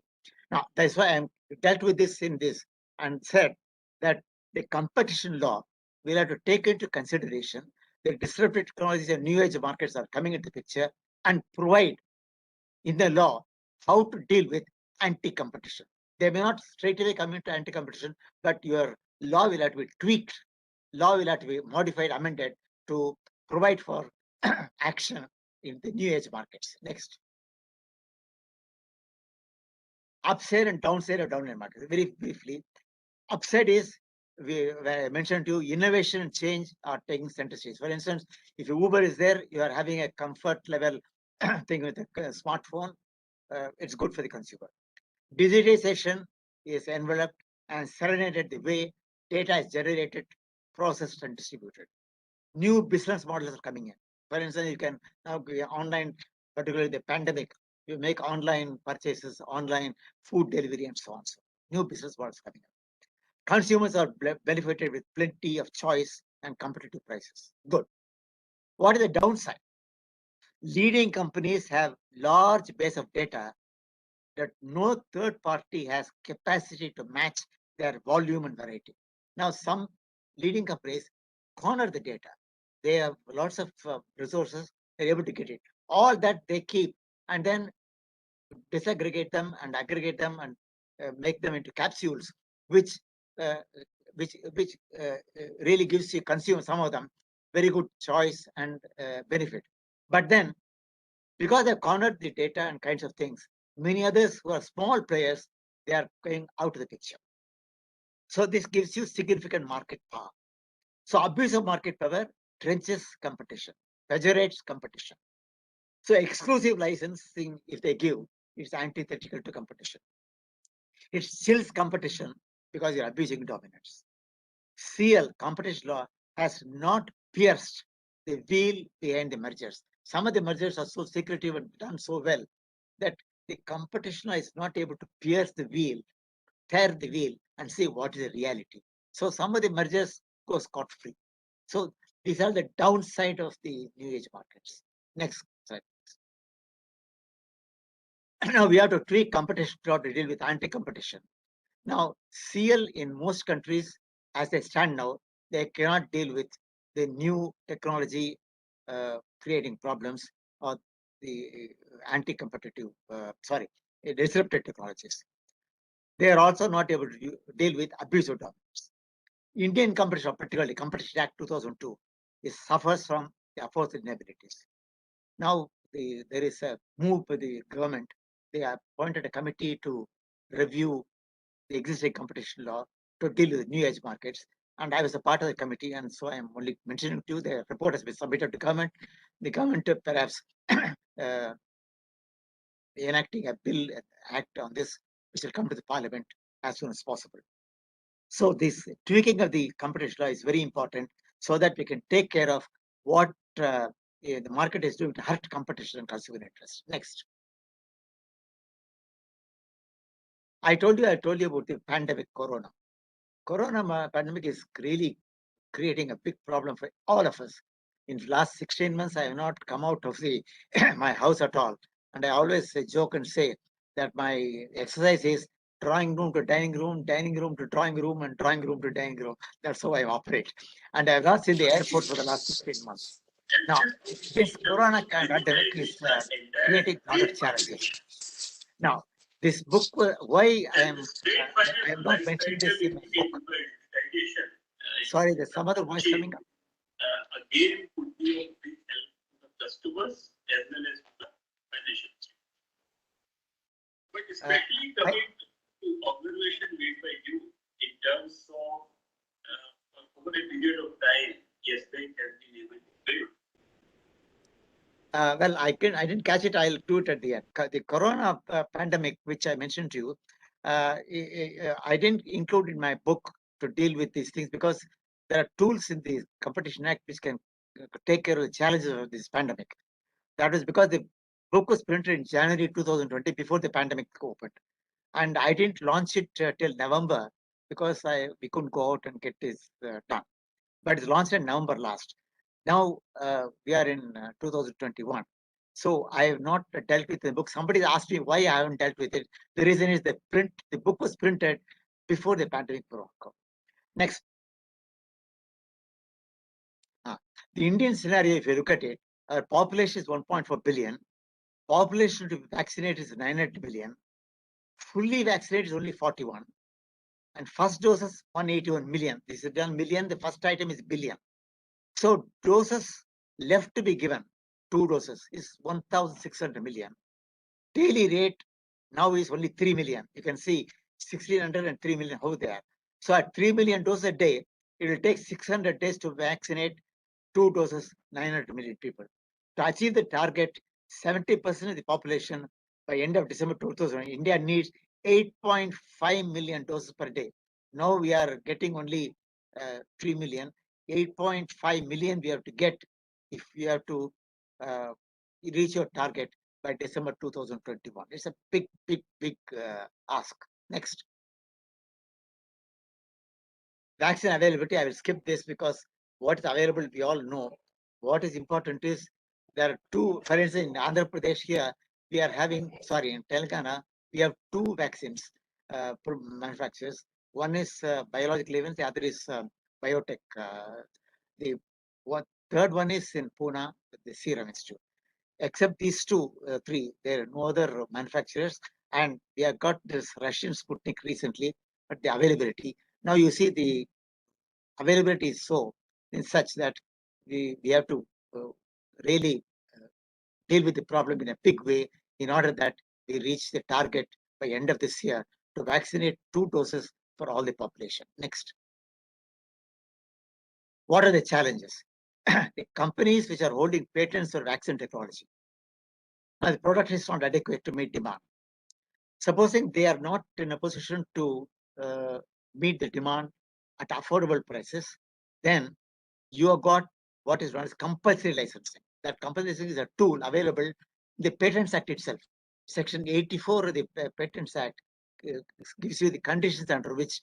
Now, that's why I dealt with this in this and said that the competition law will have to take into consideration the disruptive technologies and new age markets are coming into the picture and provide in the law how to deal with anti-competition. They may not straight away come into anti-competition, but your law will have to be tweaked. Law will have to be modified, amended to provide for action in the new age markets. Next. Upside and downside of downline markets. Very briefly, upside is I mentioned to you, innovation and change are taking center stage. For instance, if Uber is there, you are having a comfort level thing with a smartphone. It's good for the consumer. Digitization is enveloped and serenaded the way data is generated, processed, and distributed. New business models are coming in. For instance, you can now go online, particularly the pandemic, you make online purchases, online food delivery, and so on. So new business models coming in. Consumers are benefited with plenty of choice and competitive prices. Good. What is the downside? Leading companies have large base of data that no third party has capacity to match their volume and variety. Now, some leading companies corner the data. They have lots of resources. They're able to get it. All that they keep and then disaggregate them and aggregate them and make them into capsules, which uh, really gives you consumer some of them very good choice and benefit. But then, because they've cornered the data and kinds of things, many others who are small players, they are going out of the picture. So this gives you significant market power. So abuse of market power trenches competition, pejorates competition. So exclusive licensing, if they give, it's antithetical to competition. It chills competition because you're abusing dominance. CL, competition law, has not pierced the wheel behind the mergers. Some of the mergers are so secretive and done so well that the competition is not able to pierce the wheel, tear the wheel, and see what is the reality. So some of the mergers go scot-free. So these are the downside of the new age markets. Next slide. Now we have to tweak competition law to deal with anti-competition. Now, CL in most countries, as they stand now, they cannot deal with the new technology creating problems or the anti-competitive, disruptive technologies. They are also not able to deal with abusive dominance. Indian competition, particularly Competition Act 2002, suffers from the aforesaid inabilities. Now, there is a move by the government. They have appointed a committee to review the existing competition law to deal with new age markets. And I was a part of the committee, and so I am only mentioning to you the report has been submitted to government. The government perhaps enacting a bill act on this, which will come to the parliament as soon as possible. So this tweaking of the competition law is very important so that we can take care of what the market is doing to hurt competition and consumer interest. Next. I told you about the pandemic corona. Corona pandemic is really creating a big problem for all of us. In the last 16 months, I have not come out of the my house at all. And I always joke and say that my exercise is drawing room to dining room to drawing room, and drawing room to dining room. That's how I operate. And I have not seen the airport for the last 16 months. Now, this corona pandemic is creating a lot of challenges. Now, this book, why I am not mentioning this in my book. Sorry, there's some other voice coming up. Again, could be of big help to the customers as well as to the financial institutions. But especially coming to observation made by you in terms of over a period of time, Yes Bank has been able to build. Well, I didn't catch it. I'll do it at the end. The corona pandemic, which I mentioned to you, I didn't include in my book to deal with these things because there are tools in the Competition Act which can take care of the challenges of this pandemic. That was because the book was printed in January 2020 before the pandemic opened, and I didn't launch it till November because we couldn't go out and get this done. But it's launched in November last. Now we are in 2021. So I have not dealt with the book. Somebody asked me why I haven't dealt with it. The reason is the book was printed before the pandemic broke out. Next. The Indian scenario, if you look at it, our population is 1.4 billion. Population to vaccinate is 900 million. Fully vaccinated is only 41. And first doses 181 million. This is done million. The first item is billion. So doses left to be given, 2 doses, is 1,600 million. Daily rate now is only 3 million. You can see 1,600 and 3 million over there. So at 3 million doses a day, it will take 600 days to vaccinate 2 doses, 900 million people. To achieve the target, 70% of the population by end of December 2000, India needs 8.5 million doses per day. Now we are getting only 3 million. 8.5 million we have to get if we have to reach your target by December 2021. It's a big ask. Next. Vaccine availability, I will skip this because what is available, we all know. What is important is there are two, for instance, in Andhra Pradesh here, we are having, sorry, in Telangana, we have 2 vaccines manufacturers. One is biological events, the other is biotech. The third one is in Pune, the Serum Institute. Except these 3, there are no other manufacturers. And we have got this Russian Sputnik recently, but the availability. Now you see the availability is so in such that we have to really deal with the problem in a big way in order that we reach the target by end of this year to vaccinate 2 doses for all the population. Next. What are the challenges? The companies which are holding patents for vaccine technology. Now the product is not adequate to meet demand. Supposing they are not in a position to meet the demand at affordable prices, then you have got what is known as compulsory licensing. That compulsory licensing is a tool available in the Patents Act itself. Section 84 of the Patents Act gives you the conditions under which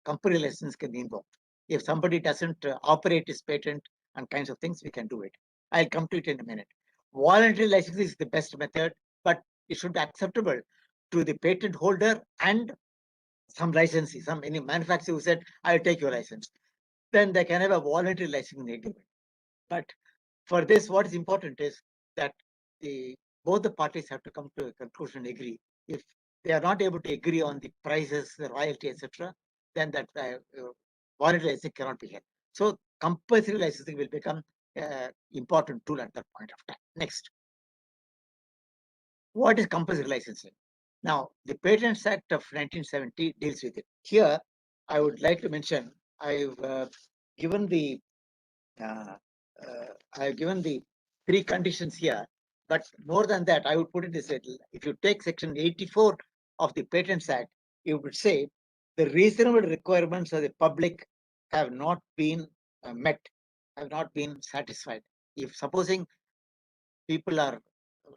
compulsory license can be invoked. If somebody doesn't operate his patent and kinds of things, we can do it. I'll come to it in a minute. Voluntary licensing is the best method, but it should be acceptable to the patent holder and some licensee, any manufacturer who said, I'll take your license. Then they can have a voluntary licensing agreement. But for this, what is important is that both the parties have to come to a conclusion and agree. If they are not able to agree on the prices, the royalty, etc., then that voluntary licensing cannot be held. So compulsory licensing will become important tool at that point of time. Next. What is compulsory licensing? Now, the Patents Act of 1970 deals with it. Here, I would like to mention, I've given the 3 conditions here, but more than that, I would put it this way. If you take section 84 of the Patents Act, it would say the reasonable requirements of the public have not been met, have not been satisfied. If supposing people are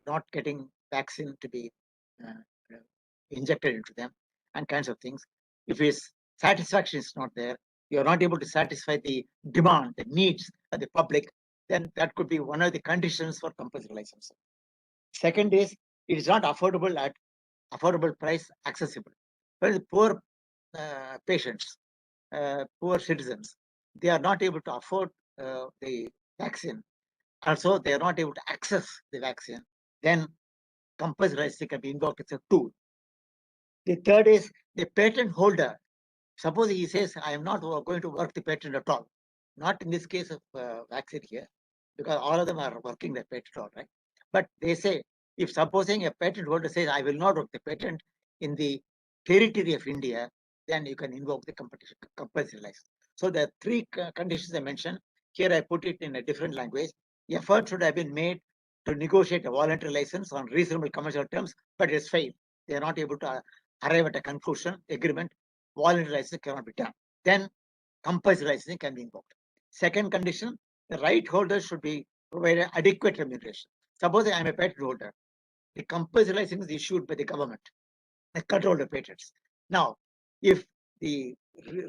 not getting vaccine to be injected into them and kinds of things, if his satisfaction is not there, you're not able to satisfy the demand, the needs of the public, then that could be one of the conditions for compulsory licensing. Second is, it is not affordable at affordable price, accessible. For the poor patients, poor citizens, they are not able to afford the vaccine. Also, they are not able to access the vaccine. Then compulsory licensing can be invoked as a tool. The third is the patent holder Suppose he says, I am not going to work the patent at all. Not in this case of vaccine here, because all of them are working the patent, all right. But they say, if supposing a patent holder says, I will not work the patent in the territory of India, then you can invoke the compulsory license. So the three conditions I mentioned, here I put it in a different language. Effort should have been made to negotiate a voluntary license on reasonable commercial terms, but it's failed. They are not able to arrive at a conclusion, agreement. Voluntary license cannot be done. Then compulsory licensing can be invoked. Second condition, the right holder should be provided adequate remuneration. Suppose I am a patent holder. The compulsory license is issued by the government, the control the patents. Now, if the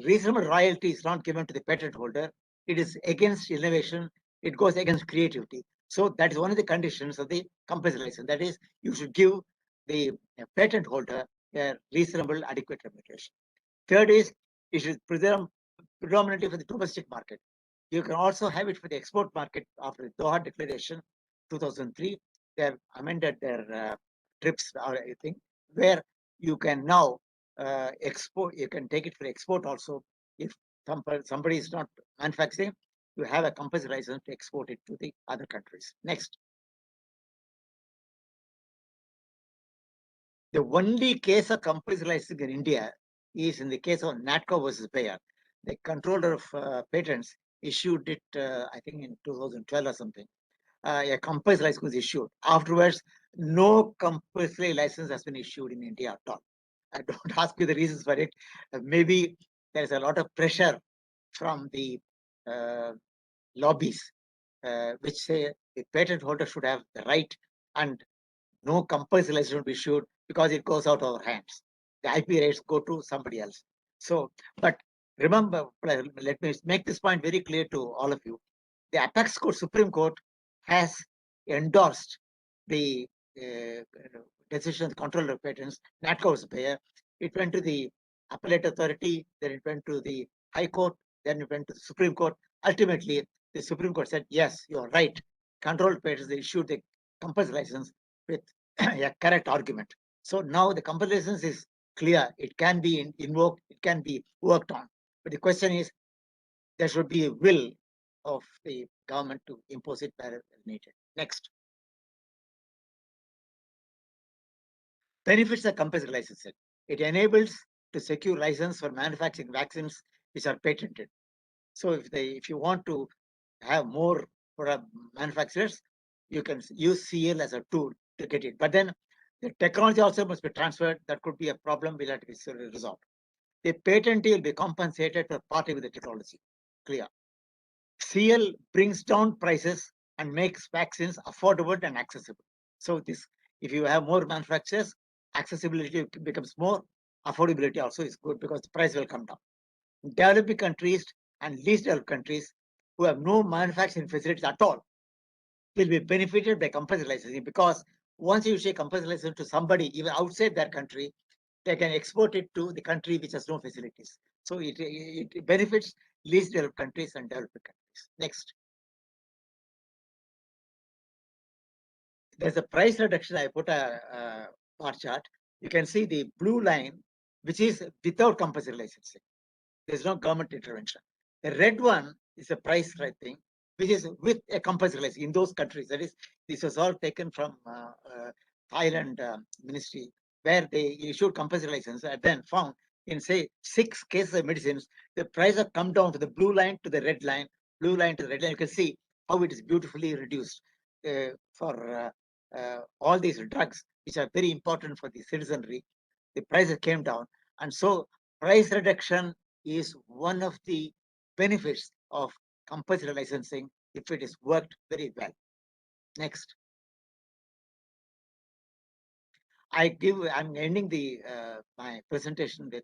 reasonable royalty is not given to the patent holder, it is against innovation, it goes against creativity. So that is one of the conditions of the compulsory license. That is, you should give the patent holder a reasonable, adequate remuneration. Third is, it should preserve predominantly for the domestic market. You can also have it for the export market after the Doha Declaration 2003. They have amended their TRIPS, I think, where you can now export, you can take it for export also. If somebody is not manufacturing, you have a compulsory license to export it to the other countries. Next. The only case of compulsory licensing in India is in the case of NATCO versus Bayer. The controller of patents issued it, I think, in 2012 or something. A compulsory license was issued. Afterwards, no compulsory license has been issued in India at all. I don't ask you the reasons for it. Maybe there's a lot of pressure from the lobbies, which say the patent holder should have the right and no compulsory license should be issued because it goes out of our hands. The IP rights go to somebody else. So, but remember, let me make this point very clear to all of you. The Apex Court, Supreme Court, has endorsed the decision of the controller of patents, NATCO was Bayer. It went to the appellate authority, then it went to the High Court, then it went to the Supreme Court. Ultimately, the Supreme Court said, yes, you're right. Controlled patents, they issued the compulsory license with a correct argument. So now the compulsory license is clear. It can be invoked, it can be worked on. But the question is, there should be a will of the government to impose it where needed. Next. Benefits of compulsory licensing. It enables to secure license for manufacturing vaccines which are patented. So if you want to have more product manufacturers, you can use CL as a tool to get it. But then the technology also must be transferred. That could be a problem we'll have to be resolved. The patentee will be compensated for party with the technology. Clear. CL brings down prices and makes vaccines affordable and accessible. So this, if you have more manufacturers, accessibility becomes more, affordability also is good because the price will come down. Developing countries and least developed countries who have no manufacturing facilities at all will be benefited by compulsory licensing, because once you issue compulsory license to somebody even outside their country, they can export it to the country which has no facilities. So it benefits least developed countries and developing countries. Next. There's a price reduction. I put a bar chart. You can see the blue line, which is without compulsory licensing. There's no government intervention. The red one is a price right thing, which is with a compulsory license in those countries. That is, this was all taken from Thailand ministry, where they issued compulsory license and then found in, say, 6 cases of medicines, the price have come down to the blue line to the red line, blue line to the red line. You can see how it is beautifully reduced for all these drugs, which are very important for the citizenry. The prices came down. And so price reduction is one of the benefits of compulsory licensing if it is worked very well. Next. I'm ending the my presentation with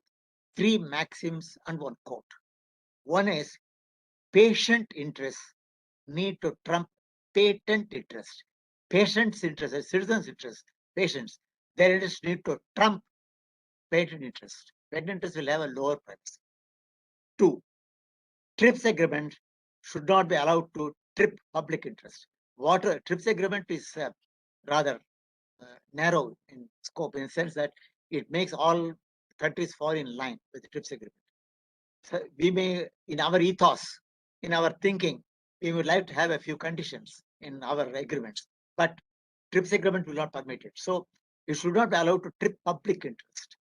3 maxims and 1 quote. One is, patient interests need to trump patent interest. Patients' interest, citizens' interest, patients, their interests need to trump patent interest. Patent interest will have a lower price. 2, TRIPS agreement should not be allowed to trip public interest. What a TRIPS agreement is rather narrow in scope, in the sense that it makes all countries fall in line with the TRIPS agreement. So we may, in our ethos, in our thinking, we would like to have a few conditions in our agreements, but TRIPS agreement will not permit it. So you should not be allowed to trip public interest.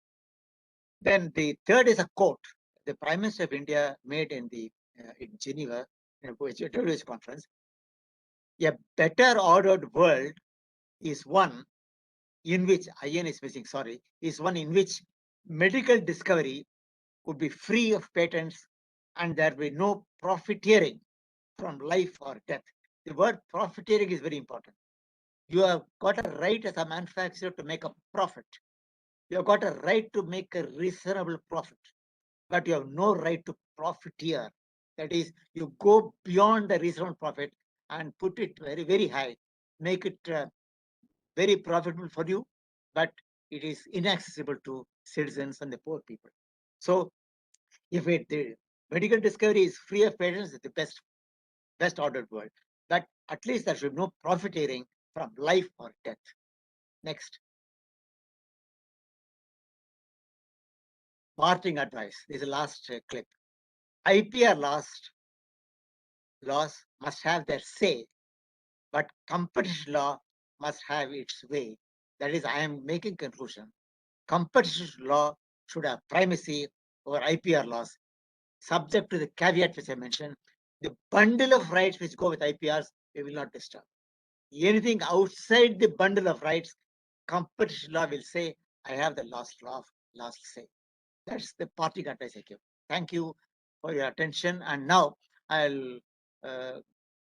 Then the third is a quote the Prime Minister of India made in Geneva in a WHO conference. A better ordered world is one in which IN is missing. Sorry, is one in which medical discovery would be free of patents and there will be no profiteering from life or death. The word profiteering is very important. You have got a right as a manufacturer to make a profit. You have got a right to make a reasonable profit, but you have no right to profiteer. That is, you go beyond the reasonable profit and put it very, very high, make it very profitable for you, but it is inaccessible to citizens and the poor people. So if the medical discovery is free of patents, it's the best ordered world. But at least there should be no profiteering from life or death. Next. Parting advice. This is the last clip. IPR laws must have their say, but competition law must have its way. That is, I am making conclusion. Competition law should have primacy over IPR laws, subject to the caveat which I mentioned. The bundle of rights which go with IPRs, we will not disturb. Anything outside the bundle of rights, competition law will say, I have the last say. That's the parting advice I give. Thank you for your attention. And now I'll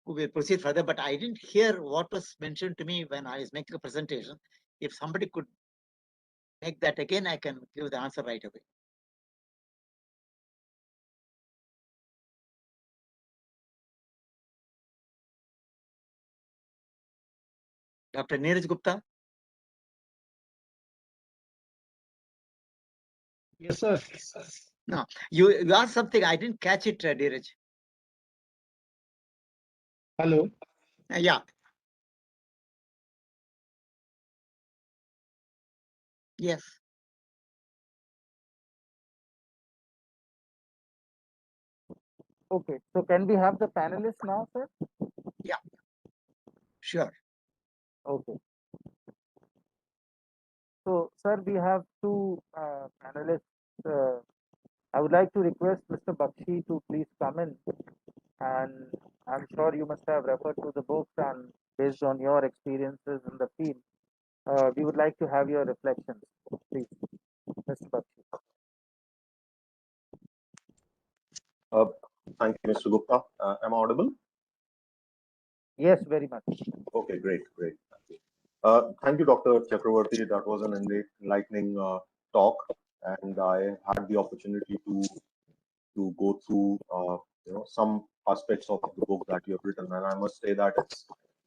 will proceed further, but I didn't hear what was mentioned to me when I was making a presentation. If somebody could make that again, I can give the answer right away. Dr. Neeraj Gupta? Yes, sir. No, you asked something. I didn't catch it, Neeraj. Hello. Yeah. Yes. Okay, so can we have the panelists now, sir? Yeah. Sure. Okay. So, sir, we have two panelists. I would like to request Mr. Bakshi to please come in, and I'm sure you must have referred to the books, and based on your experiences in the field, we would like to have your reflections, please, Mr. Bakshi. Thank you, Mr. Gupta. Am I audible? Yes, very much. Okay, great. Thank you, Dr. Chakravarti. That was an enlightening talk, and I had the opportunity to go through some aspects of the book that you have written, and I must say that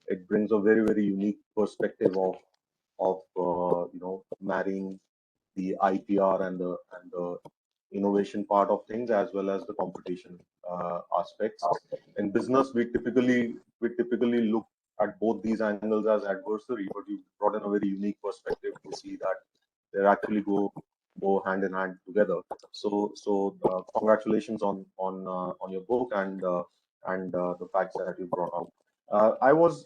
it brings a very, very unique perspective of marrying the IPR and the innovation part of things as well as the competition aspects. In business, we typically look at both these angles as adversary, but you brought in a very unique perspective to see that they actually go hand in hand together. So congratulations on your book and the facts that you brought out. I worked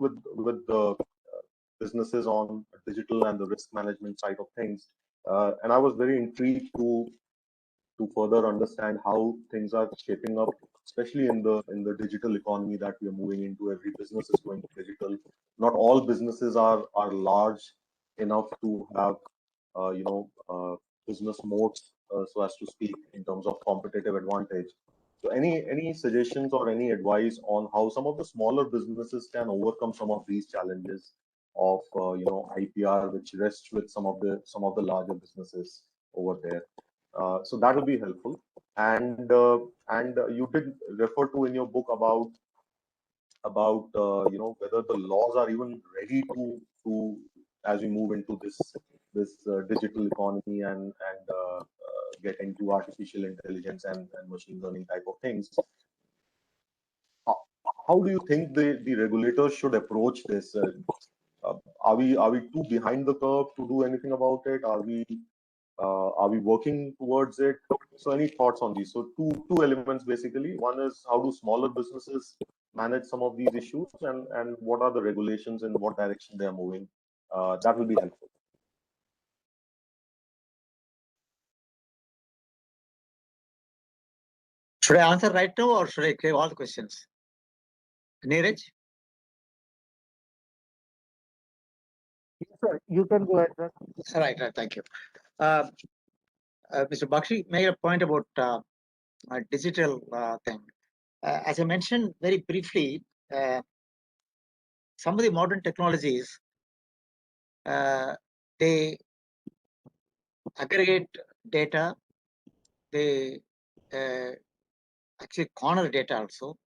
with the businesses on digital and the risk management side of things, and I was very intrigued to further understand how things are shaping up, especially in the digital economy that we are moving into. Every business is going digital. Not all businesses are large enough to have business moats, so as to speak, in terms of competitive advantage. So any suggestions or any advice on how some of the smaller businesses can overcome some of these challenges of IPR, which rests with some of the larger businesses over there? So that will be helpful. And you did refer to in your book about whether the laws are even ready to as we move into this digital economy and get into artificial intelligence and machine learning type of things. How do you think the regulators should approach this? Are we too behind the curve to do anything about it? Are we Are we working towards it? So any thoughts on these? So two elements basically. One is how do smaller businesses manage some of these issues, and what are the regulations and what direction they are moving? That will be helpful. Should I answer right now or should I clear all the questions? Neeraj? Yes, sir. You can go ahead, sir. Right, thank you. Mr. Bakshi made a point about a digital thing. As I mentioned very briefly, some of the modern technologies, they aggregate data, they actually corner data also,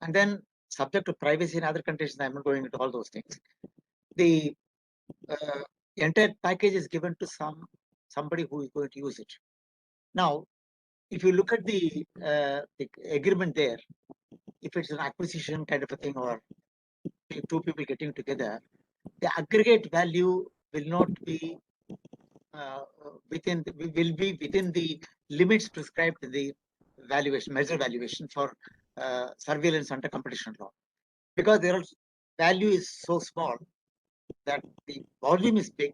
and then subject to privacy in other countries, I'm not going into all those things. The entire package is given to somebody who is going to use it. Now, if you look at the agreement there, if it's an acquisition kind of a thing or two people getting together, the aggregate value will not be will be within the limits prescribed in the valuation, measure valuation for surveillance under competition law, because their value is so small that the volume is big,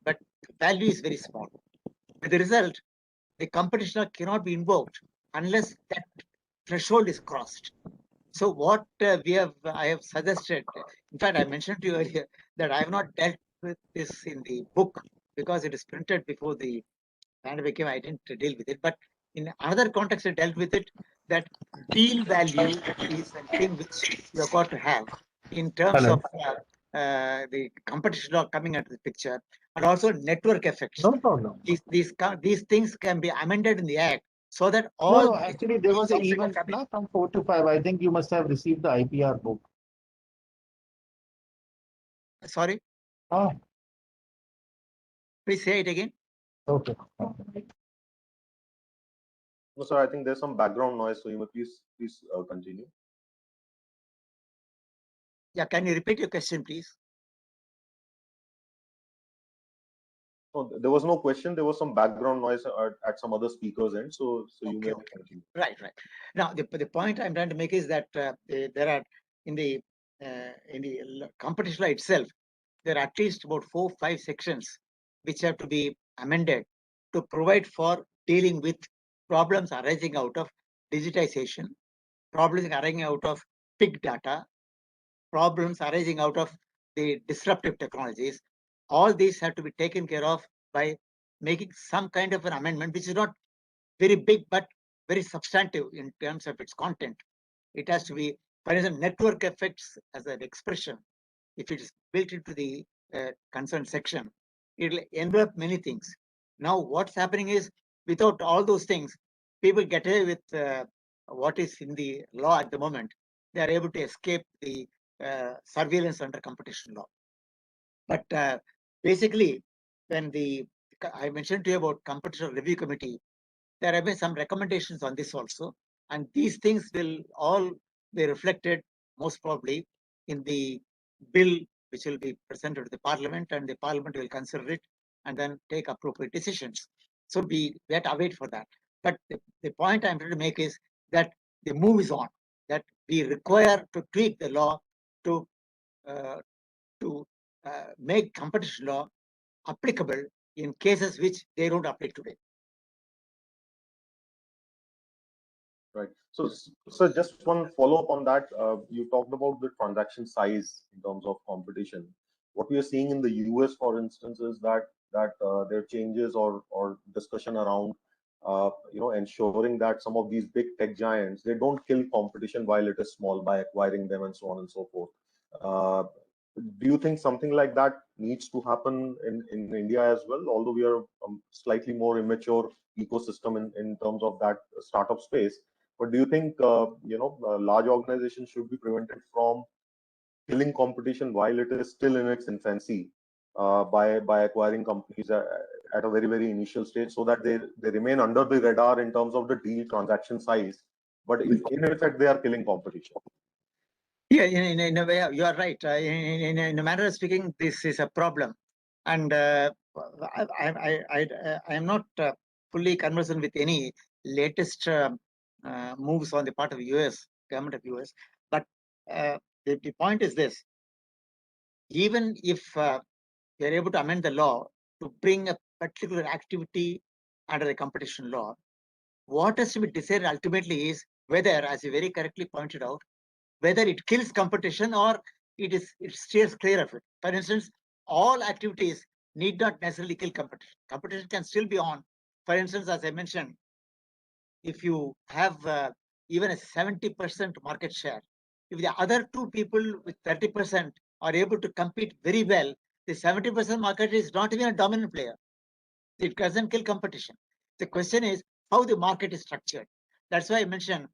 but the value is very small. With the result, the competition law cannot be invoked unless that threshold is crossed. So what I have suggested, in fact, I mentioned to you earlier that I have not dealt with this in the book because it is printed before the pandemic came. I didn't deal with it, but in another context, I dealt with it, that deal value is a thing which you have got to have in terms Hello. of the competition law coming into the picture, and also network effects. No problem. These things can be amended in the act so that all. No, actually, there was an event now from 4 to 5. I think you must have received the IPR book. Sorry, Oh, please say it again. okay. No, sir, I think there's some background noise, so you may please continue. Yeah, can you repeat your question, please? No, there was no question. There was some background noise at some other speaker's end, so you may continue. Right. Now, the point I'm trying to make is that there are in the competition law itself, there are at least about 4-5 sections which have to be amended to provide for dealing with problems arising out of digitization, problems arising out of big data, problems arising out of the disruptive technologies. All these have to be taken care of by making some kind of an amendment, which is not very big, but very substantive in terms of its content. It has to be, for example, network effects as an expression. If it is built into the concerned section, it will envelop many things. Now, what's happening is, without all those things, people get away with what is in the law at the moment. They are able to escape the surveillance under competition law. But basically, when I mentioned to you about competition review committee, there have been some recommendations on this also, and these things will all be reflected most probably in the bill which will be presented to the parliament, and the parliament will consider it and then take appropriate decisions. So we have to wait for that. But the point I'm trying to make is that the move is on, that we require to tweak the law to make competition law applicable in cases which they don't apply today. Right. So just one follow-up on that. You talked about the transaction size in terms of competition. What we are seeing in the US, for instance, is that there are changes or discussion around ensuring that some of these big tech giants, they don't kill competition while it is small by acquiring them and so on and so forth. Do you think something like that needs to happen in India as well? Although we are a slightly more immature ecosystem in terms of that startup space. But do you think large organizations should be prevented from killing competition while it is still in its infancy by acquiring companies at a very, very initial stage, so that they remain under the radar in terms of the deal transaction size, but in effect they are killing competition? Yeah, in a way, you are right. In a manner of speaking, this is a problem. And I am not fully conversant with any latest moves on the part of US government of US, but the point is this: even if we are able to amend the law to bring a particular activity under the competition law, what has to be decided ultimately is whether, as you very correctly pointed out, whether it kills competition or it steers clear of it. For instance, all activities need not necessarily kill competition. Competition can still be on. For instance, as I mentioned, if you have even a 70% market share, if the other two people with 30% are able to compete very well, the 70% market is not even a dominant player. It doesn't kill competition. The question is how the market is structured. That's why I mentioned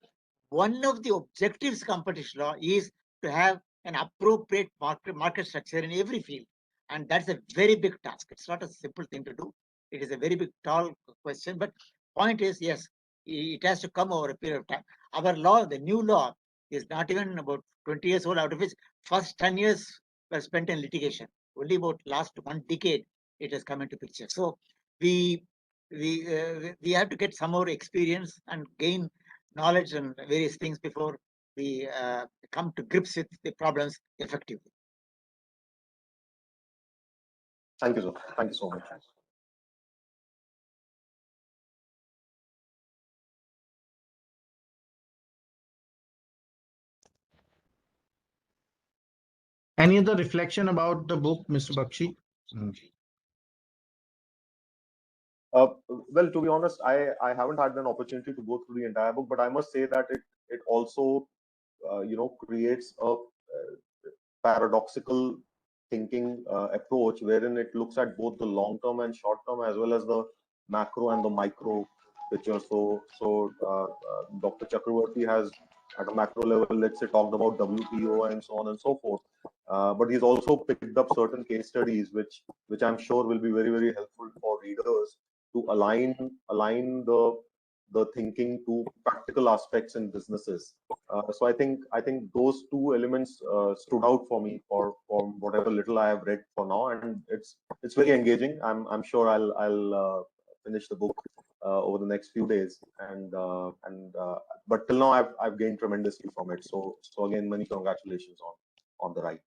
one of the objectives of competition law is to have an appropriate market structure in every field. And that's a very big task. It's not a simple thing to do. It is a very big, tall question. But point is, yes, it has to come over a period of time. Our law, the new law, is not even about 20 years old, out of which first 10 years were spent in litigation. Only about last 1 decade it has come into picture. So we have to get some more experience and gain knowledge and various things before we come to grips with the problems effectively. Thank you, sir. Thank you so much. Any other reflection about the book, Mr. Bakshi? Well, to be honest, I haven't had an opportunity to go through the entire book, but I must say that it also creates a paradoxical thinking approach wherein it looks at both the long term and short term as well as the macro and the micro picture. So Dr. Chakravarti has at a macro level, let's say, talked about WTO and so on and so forth. But he's also picked up certain case studies which I'm sure will be very, very helpful for readers to align the thinking to practical aspects in businesses. So I think those two elements stood out for me for whatever little I have read for now, and it's very engaging. I'm sure I'll finish the book over the next few days, but till now I've gained tremendously from it. So again, many congratulations on the write.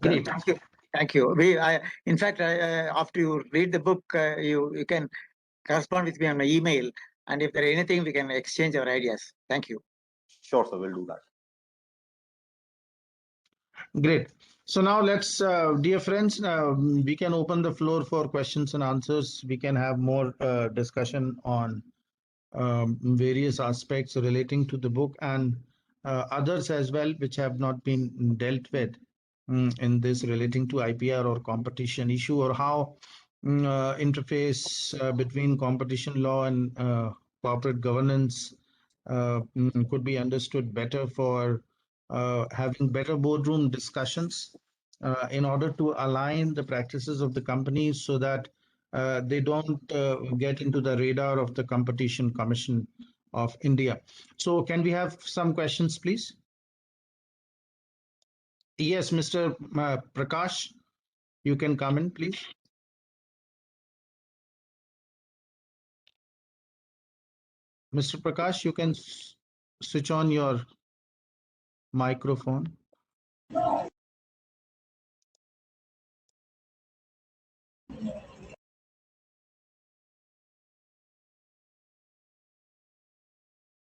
Great. Thank you. In fact, after you read the book, you can correspond with me on my email, and if there is anything, we can exchange our ideas. Thank you. Sure, sir, we'll do that. Great. So now let's, dear friends, we can open the floor for questions and answers. We can have more discussion on various aspects relating to the book and others as well, which have not been dealt with in this relating to IPR or competition issue, or how interface between competition law and corporate governance could be understood better for having better boardroom discussions in order to align the practices of the companies so that they don't get into the radar of the Competition Commission of India. So can we have some questions, please? Yes, Mr. Prakash, you can come in, please. Mr. Prakash, you can switch on your microphone.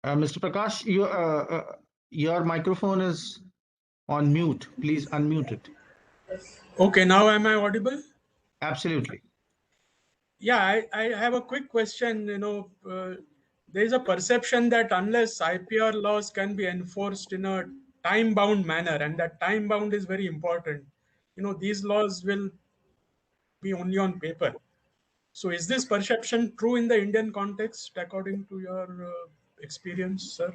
Mr. Prakash, your microphone is on mute. Please unmute it. Okay, now am I audible? Absolutely. Yeah, I have a quick question. There is a perception that unless IPR laws can be enforced in a time-bound manner, and that time-bound is very important, these laws will be only on paper. So is this perception true in the Indian context, according to your experience, sir?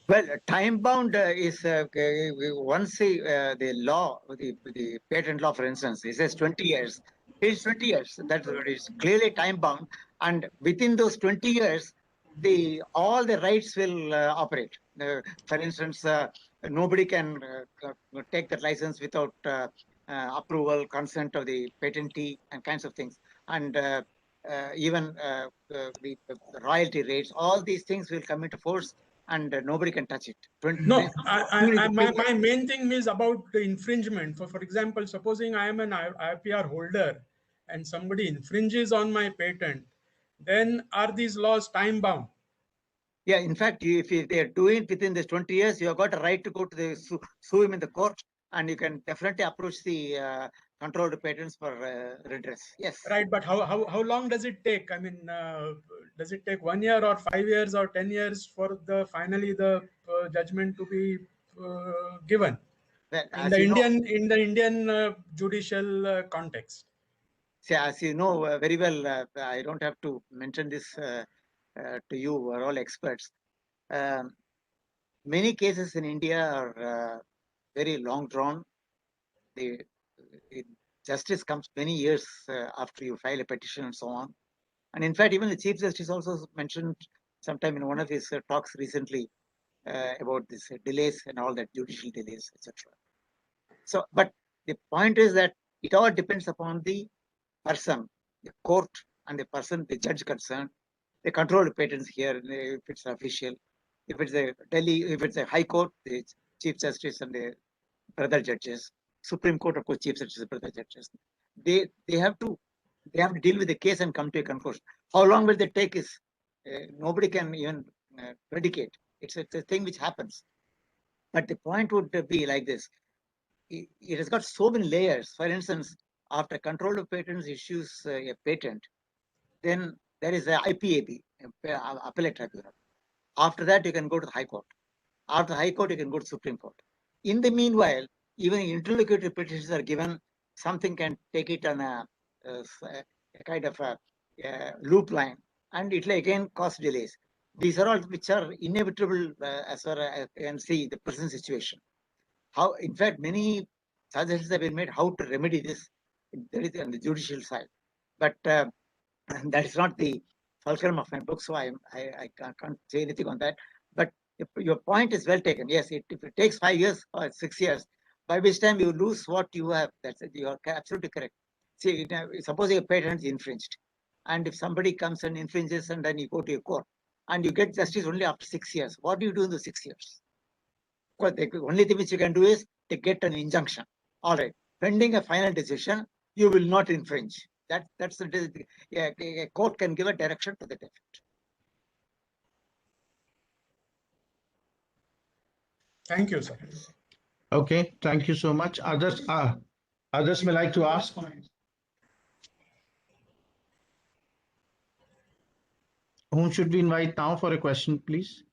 Well, time bound is once the law, the patent law, for instance, it says 20 years. It's 20 years. That is clearly time bound, and within those 20 years, all the rights will operate. For instance, nobody can take that license without approval, consent of the patentee, and kinds of things, and even the royalty rates. All these things will come into force, and nobody can touch it. No, my main thing is about the infringement. For example, supposing I am an IPR holder and somebody infringes on my patent, then are these laws time bound? Yeah, in fact, if they are doing it within this 20 years, you have got a right to go to the sue him in the court, and you can definitely approach the controlled patents for redress. Yes. Right, but how long does it take? I mean, does it take 1 year or 5 years or 10 years for the finally the judgment to be given Well, in the Indian judicial context? See, as you know very well, I don't have to mention this to you. We're all experts. Many cases in India are very long drawn. The justice comes many years after you file a petition and so on. And in fact, even the Chief Justice also mentioned sometime in one of his talks recently about this delays and all that, judicial delays, etc. So, but the point is that it all depends upon the person, the court, and the person, the judge concerned. They control the patents here if it's official. If it's a Delhi, if it's a High Court, the Chief Justice and the brother judges. Supreme Court, of course, Chief Justice and brother judges. They have to deal with the case and come to a conclusion. How long will they take is nobody can even predicate. It's a thing which happens. But the point would be like this. It has got so many layers. For instance, after control of patents issues a patent, then there is the IPAB, appellate tribunal. After that, you can go to the High Court. After the High Court, you can go to Supreme Court. In the meanwhile, even interlocutory petitions are given. Something can take it on a kind of a loop line, and it will again cause delays. These are all which are inevitable as far as I can see the present situation. How, in fact, many suggestions have been made how to remedy this on the judicial side, but that is not the fulcrum of my book, so I can't say anything on that. But your point is well taken. Yes, if it takes 5 years or 6 years, by which time you lose what you have. That's it. You are absolutely correct. See, suppose your patent is infringed, and if somebody comes and infringes, and then you go to your court, and you get justice only after 6 years, what do you do in the 6 years? Because the only thing which you can do is to get an injunction. All right, pending a final decision, you will not infringe. That's the a court can give a direction to the effect. Thank you, sir. Okay, thank you so much. Others may like to ask. Whom should we invite now for a question, please?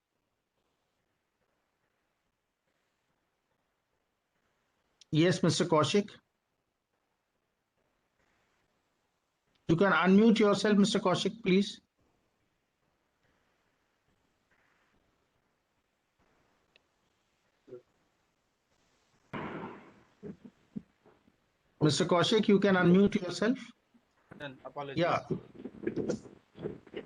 Yes, Mr. Kaushik. You can unmute yourself, Mr. Kaushik, please. Mr. Kaushik, you can unmute yourself. Apologies. Yeah.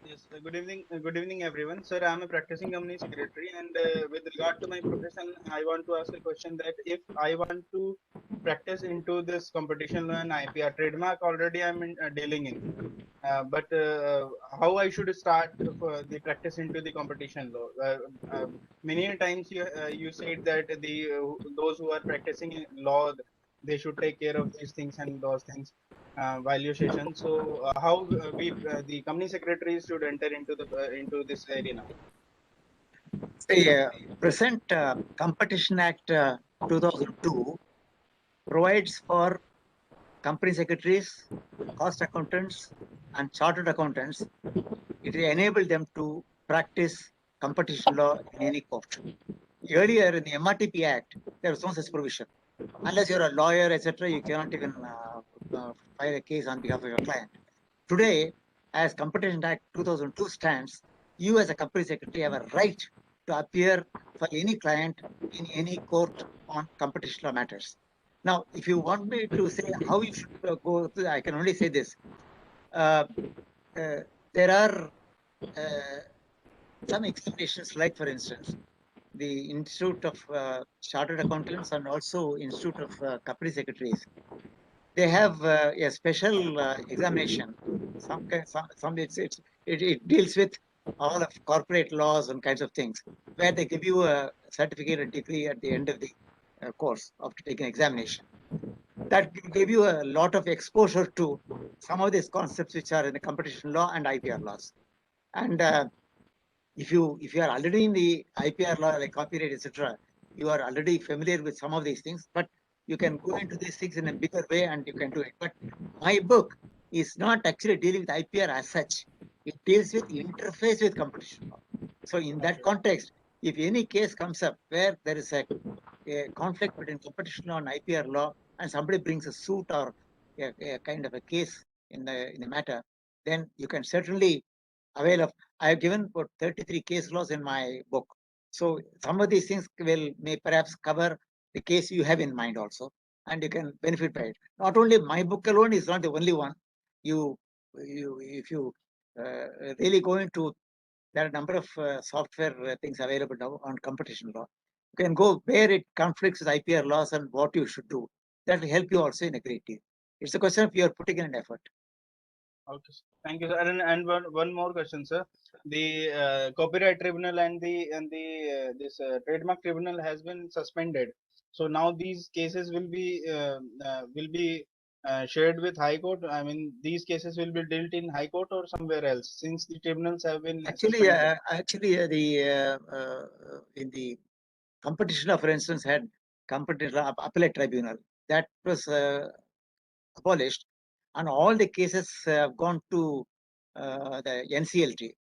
Yes. Good evening, everyone. Sir, I am a practicing company secretary, and with regard to my profession, I want to ask a question that if I want to practice into this competition law and IPR trademark, already I'm dealing in. But how I should start for the practice into the competition law? Many times you said that those who are practicing in law, they should take care of these things and those things while your session. So how the company secretaries should enter into this arena? The present Competition Act 2002 provides for company secretaries, cost accountants, and chartered accountants. It will enable them to practice competition law in any court. Earlier in the MRTP Act, there was no such provision. Unless you're a lawyer, etc., you cannot even file a case on behalf of your client. Today, as Competition Act 2002 stands, you as a company secretary have a right to appear for any client in any court on competition law matters. Now, if you want me to say how you should go, I can only say this. There are some examinations, like for instance, the Institute of Chartered Accountants and also Institute of Company Secretaries. they have a special examination. It deals with all of corporate laws and kinds of things, where they give you a certificate or degree at the end of the course after taking examination. That will give you a lot of exposure to some of these concepts which are in the competition law and IPR laws. And if you are already in the IPR law, like copyright, etc., you are already familiar with some of these things, but you can go into these things in a bigger way and you can do it. But my book is not actually dealing with IPR as such. It deals with interface with competition law. So in that context, if any case comes up where there is a conflict between competition law and IPR law, and somebody brings a suit or a kind of a case in the matter, then you can certainly avail of. I have given about 33 case laws in my book. So some of these things may perhaps cover the case you have in mind also, and you can benefit by it. Not only my book alone is not the only one. If you really go into, there are a number of software things available now on competition law. You can go where it conflicts with IPR laws and what you should do. That will help you also in a great deal. It's a question of you are putting in an effort. Okay, sir. Thank you, sir. And one more question, sir. The copyright tribunal and this trademark tribunal has been suspended. So now these cases will be shared with High Court. I mean, these cases will be dealt in High Court or somewhere else, since the tribunals have been Actually, suspended. in the competition law, for instance, had competition law appellate tribunal that was abolished, and all the cases have gone to the NCLT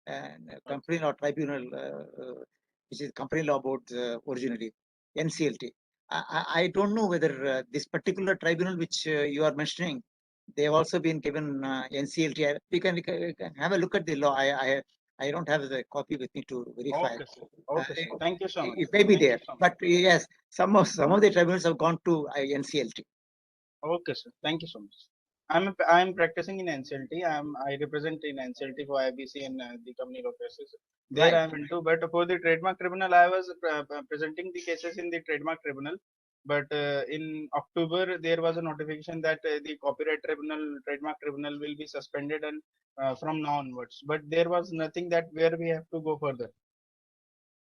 and company law tribunal, which is company law board originally, NCLT. I don't know whether this particular tribunal which you are mentioning, they have also been given NCLT. We can have a look at the law. I don't have the copy with me to verify. Okay, sir. Okay, sir. Thank you so much. It may be Thank you there, so much. but yes, some of the tribunals have gone to NCLT. Okay, sir. Thank you so much. I'm practicing in NCLT. I represent in NCLT for IBC and the company law cases. There Right. I'm into, but for the trademark tribunal, I was presenting the cases in the trademark tribunal. But in October, there was a notification that the copyright tribunal, trademark tribunal will be suspended and from now onwards. But there was nothing that where we have to go further.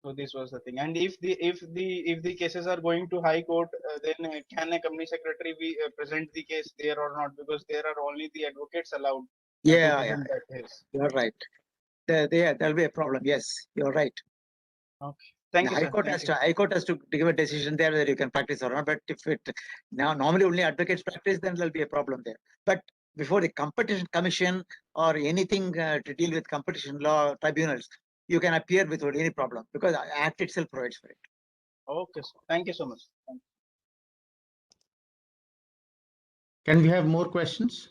So this was the thing. And if the cases are going to High Court, then can a company secretary present the case there or not? Because there are only the advocates allowed to Yeah, present that case. you're right. There'll be a problem. Yes, you're right. Okay. Thank The you, sir. Thank you. High Court has to give a decision there whether you can practice or not. But if it now normally only advocates practice, then there'll be a problem there. But before the competition commission or anything to deal with competition law tribunals, you can appear without any problem because the Act itself provides for it. Okay, sir. Thank you so much. Thank you. Can we have more questions?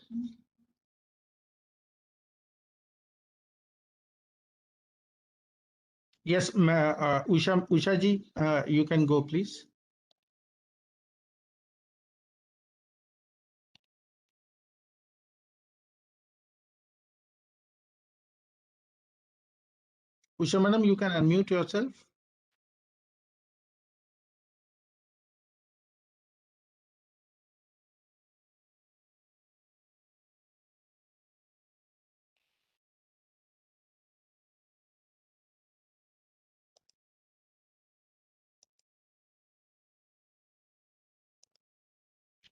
Yes, Usha ji, you can go, please. Usha madam, you can unmute yourself.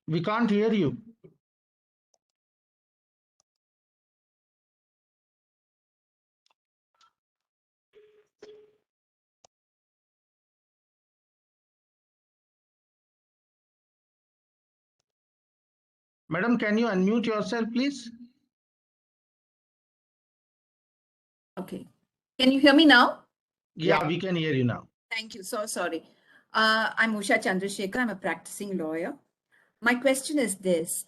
We can't hear you. Madam, can you unmute yourself, please? Okay. Can you hear me now? Yeah, we can hear you now. Thank you. So sorry. I'm Usha Chandrasekhar. I'm a practicing lawyer. My question is this.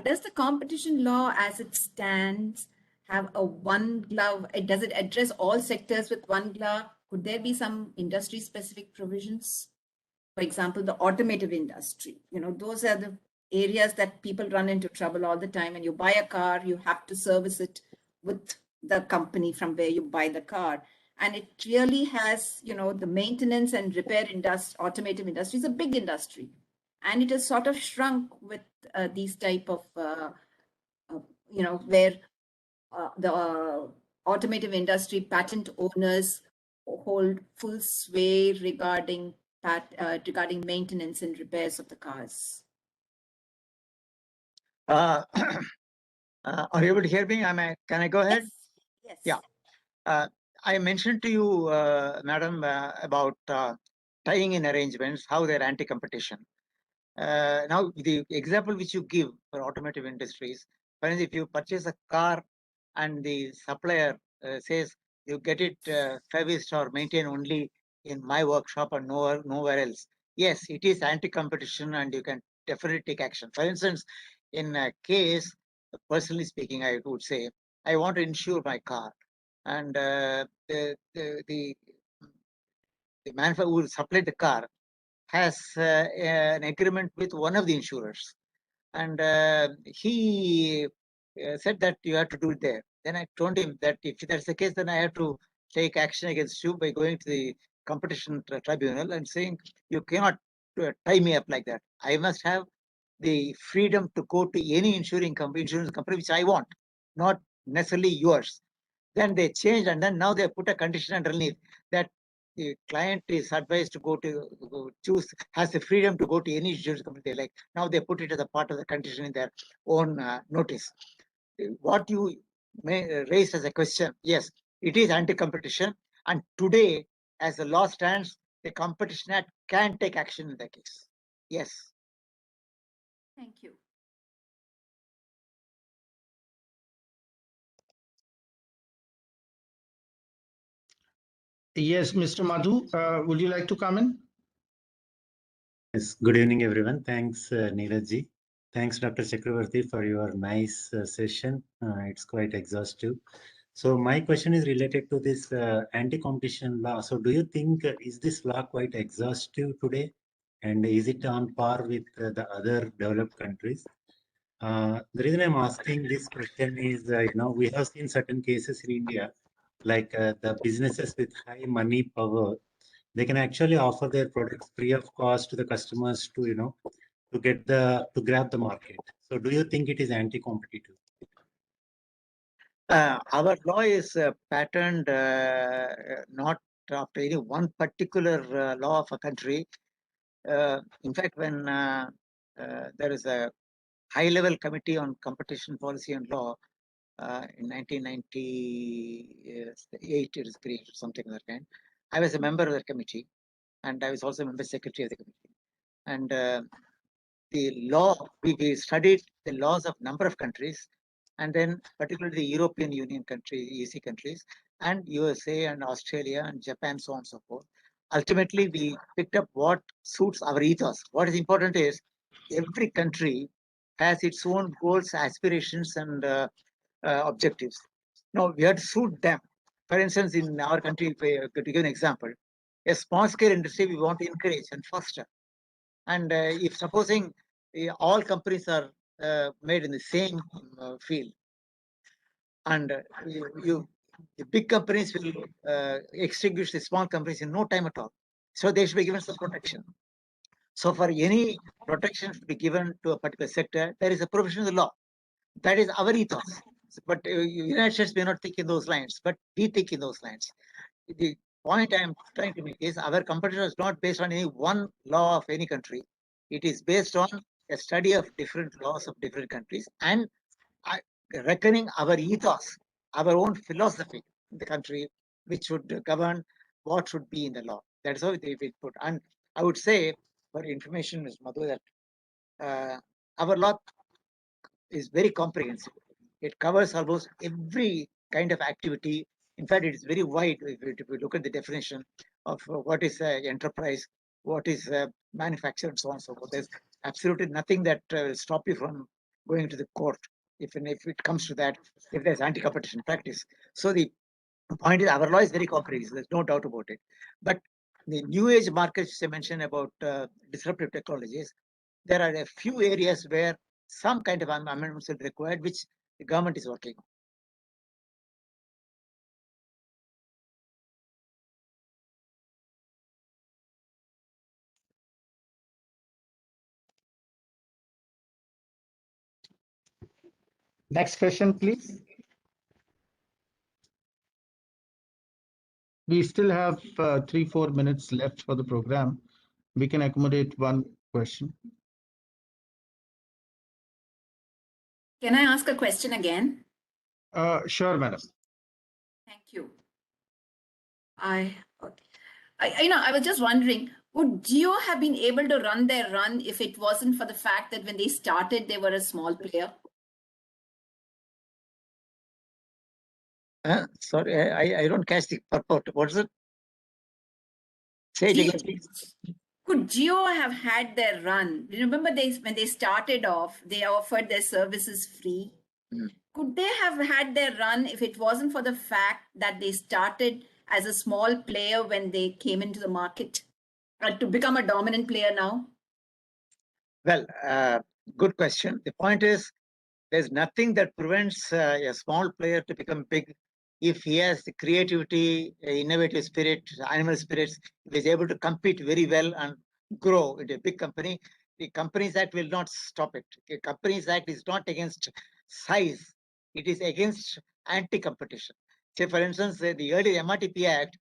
Does the competition law as it stands have a one glove? Does it address all sectors with one glove? Could there be some industry specific provisions? For example, the automotive industry, those are the areas that people run into trouble all the time. When you buy a car, you have to service it with the company from where you buy the car. And it really has, the maintenance and repair industry, automotive industry is a big industry. and it has sort of shrunk with these type of where the automotive industry patent owners hold full sway regarding regarding maintenance and repairs of the cars. Are you able to hear me? Can I go ahead? Yes. Yeah. I mentioned to you, madam, about tying in arrangements, how they're anti-competition. Now, the example which you give for automotive industries, for instance, if you purchase a car and the supplier says you get it serviced or maintained only in my workshop and nowhere else, yes, it is anti-competition and you can definitely take action. For instance, in a case, personally speaking, I would say, I want to insure my car, and the manufacturer who supplied the car has an agreement with one of the insurers, and he said that you have to do it there. Then I told him that if that's the case, then I have to take action against you by going to the competition tribunal and saying you cannot tie me up like that. I must have the freedom to go to any insurance company which I want, not necessarily yours. Then they changed, and then now they put a condition underneath that the client is advised to choose, has the freedom to go to any insurance company they like. Now they put it as a part of the condition in their own notice. What you may raise as a question, yes, it is anti-competition, and today, as the law stands, the Competition Act can take action in that case. Yes. Thank you. Yes, Mr. Madhu, would you like to come in? Yes, good evening, everyone. Thanks, Neeraj ji. Thanks, Dr. Chakravarti, for your nice session. It's quite exhaustive. So my question is related to this anti-competition law. So do you think, is this law quite exhaustive today? And is it on par with the other developed countries? The reason I'm asking this question is, we have seen certain cases in India, like the businesses with high money power, they can actually offer their products free of cost to the customers to grab the market. So do you think it is anti-competitive? Our law is patterned not after any one particular law of a country. In fact, when there is a high-level committee on competition policy and law in 1998, it is created, something like that kind. I was a member of that committee, and I was also a member secretary of the committee. And the law, we studied the laws of number of countries, and then particularly the European Union countries, EC countries, and USA and Australia and Japan, so on and so forth. Ultimately, we picked up what suits our ethos. What is important is every country has its own goals, aspirations, and objectives. Now, we have to suit them. For instance, in our country, to give an example, a small scale industry we want to encourage and foster. And if supposing all companies are made in the same field, and the big companies will extinguish the small companies in no time at all. So they should be given some protection. So for any protection to be given to a particular sector, there is a provision in the law. That is our ethos. But United States may not think in those lines, but we think in those lines. The point I am trying to make is our competition is not based on any one law of any country. It is based on a study of different laws of different countries and reckoning our ethos, our own philosophy in the country, which should govern what should be in the law. That's how they will put. And I would say, for information, Ms. Madhu, that our law is very comprehensive. It covers almost every kind of activity. In fact, it is very wide. If you look at the definition of what is enterprise, what is manufacture, and so on and so forth, there's absolutely nothing that will stop you from going to the court if it comes to that, if there's anti-competition practice. So the point is, our law is very comprehensive. There's no doubt about it. But the new age markets, I mentioned about disruptive technologies, there are a few areas where some kind of amendments are required, which the government is working on. Next question, please. We still have 3-4 minutes left for the program. We can accommodate one question. Can I ask a question again? Sure, madam. Thank you. I was just wondering, would Jio have been able to run their run if it wasn't for the fact that when they started, they were a small player? Sorry, I don't catch the purport. What is it? Say it Jio- again, please. Could Jio have had their run? Remember, when they started off, they offered their services free. Could they have had their run if it wasn't for the fact that they started as a small player when they came into the market to become a dominant player now? Well, good question. The point is, there's nothing that prevents a small player to become big if he has the creativity, innovative spirit, animal spirits. If he's able to compete very well and grow into a big company, the Companies Act will not stop it. The Companies Act is not against size; it is against anti-competition. Say, for instance, the early MRTP Act,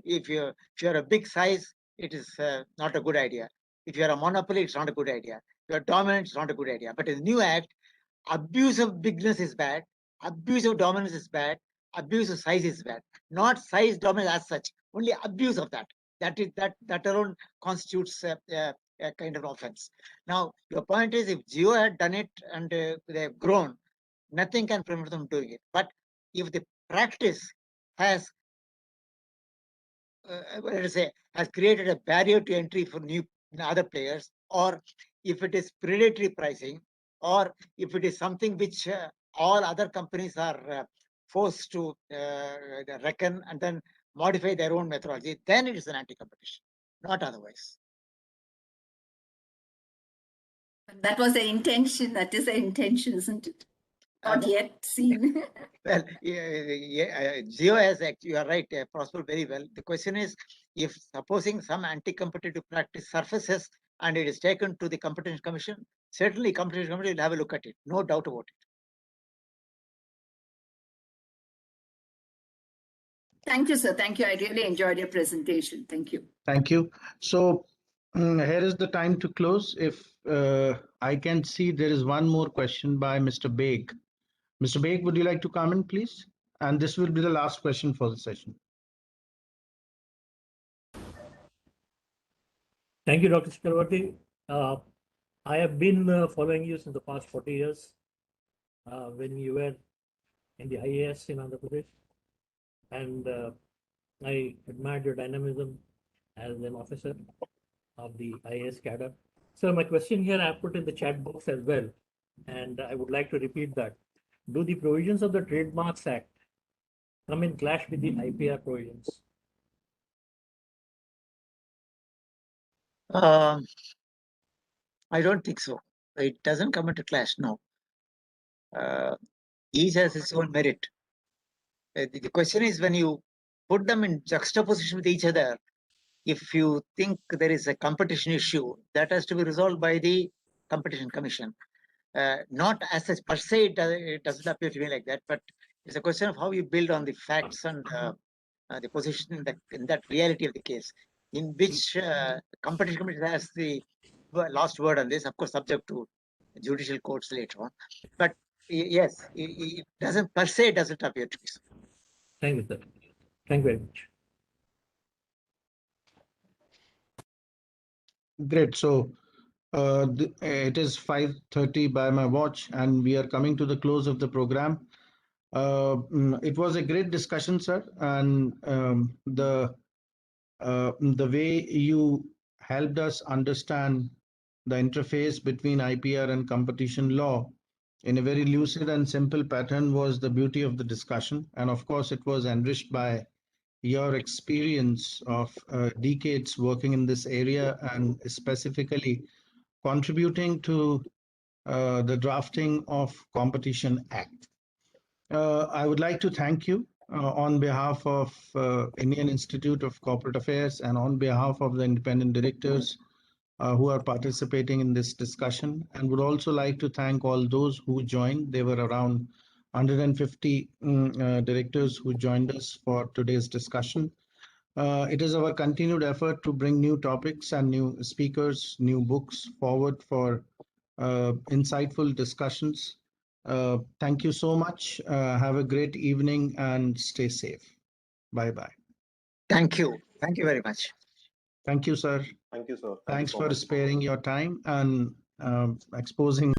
if you're a big size, it is not a good idea. If you're a monopoly, it's not a good idea. If you're dominant, it's not a good idea. But in the new act, abuse of bigness is bad, abuse of dominance is bad, abuse of size is bad. Not size dominance as such, only abuse of that. That alone constitutes a kind of offense. Now, your point is, if Jio had done it and they've grown, nothing can prevent them doing it. But if the practice has has created a barrier to entry for new other players, or if it is predatory pricing, or if it is something which all other companies are forced to reckon and then modify their own methodology, then it is an anti-competition, not otherwise. That was the intention. That is the intention, isn't it? Not yet seen. Well, Jio has actually, you are right, prospered very well. The question is, if supposing some anti-competitive practice surfaces and it is taken to the Competition Commission, certainly Competition Commission will have a look at it, no doubt about it. Thank you, sir. Thank you. I really enjoyed your presentation. Thank you. Thank you. So here is the time to close. If I can see, there is one more question by Mr. Baig. Mr. Baig, would you like to comment, please? And this will be the last question for the session. Thank you, Dr. Chakravarti. I have been following you since the past 40 years when you were in the IAS in Andhra Pradesh. And I admired your dynamism as an officer of the IAS cadre. So my question here I put in the chat box as well, and I would like to repeat that. Do the provisions of the Trademarks Act come in clash with the IPR provisions? I don't think so. It doesn't come into clash, no. Each has its own merit. The question is, when you put them in juxtaposition with each other, if you think there is a competition issue, that has to be resolved by the Competition Commission. Not as such per se, it doesn't appear to me like that, but it's a question of how you build on the facts and the position in that reality of the case, in which Competition Commission has the last word on this, of course, subject to judicial courts later on. But yes, it doesn't per se, doesn't appear to be so. Thank you, sir. Thank you very much. Great. So it is 5:30 by my watch, and we are coming to the close of the program. It was a great discussion, sir, and the way you helped us understand the interface between IPR and competition law in a very lucid and simple pattern was the beauty of the discussion. And of course, it was enriched by your experience of decades working in this area and specifically contributing to the drafting of Competition Act. I would like to thank you on behalf of Indian Institute of Corporate Affairs and on behalf of the independent directors who are participating in this discussion, and would also like to thank all those who joined. There were around 150 directors who joined us for today's discussion. It is our continued effort to bring new topics and new speakers, new books forward for insightful discussions. Thank you so much. Have a great evening and stay safe. Bye-bye. Thank you. Thank you very much. Thank you, sir. Thank you, sir. Thank you Thanks so for much. sparing your time and exposing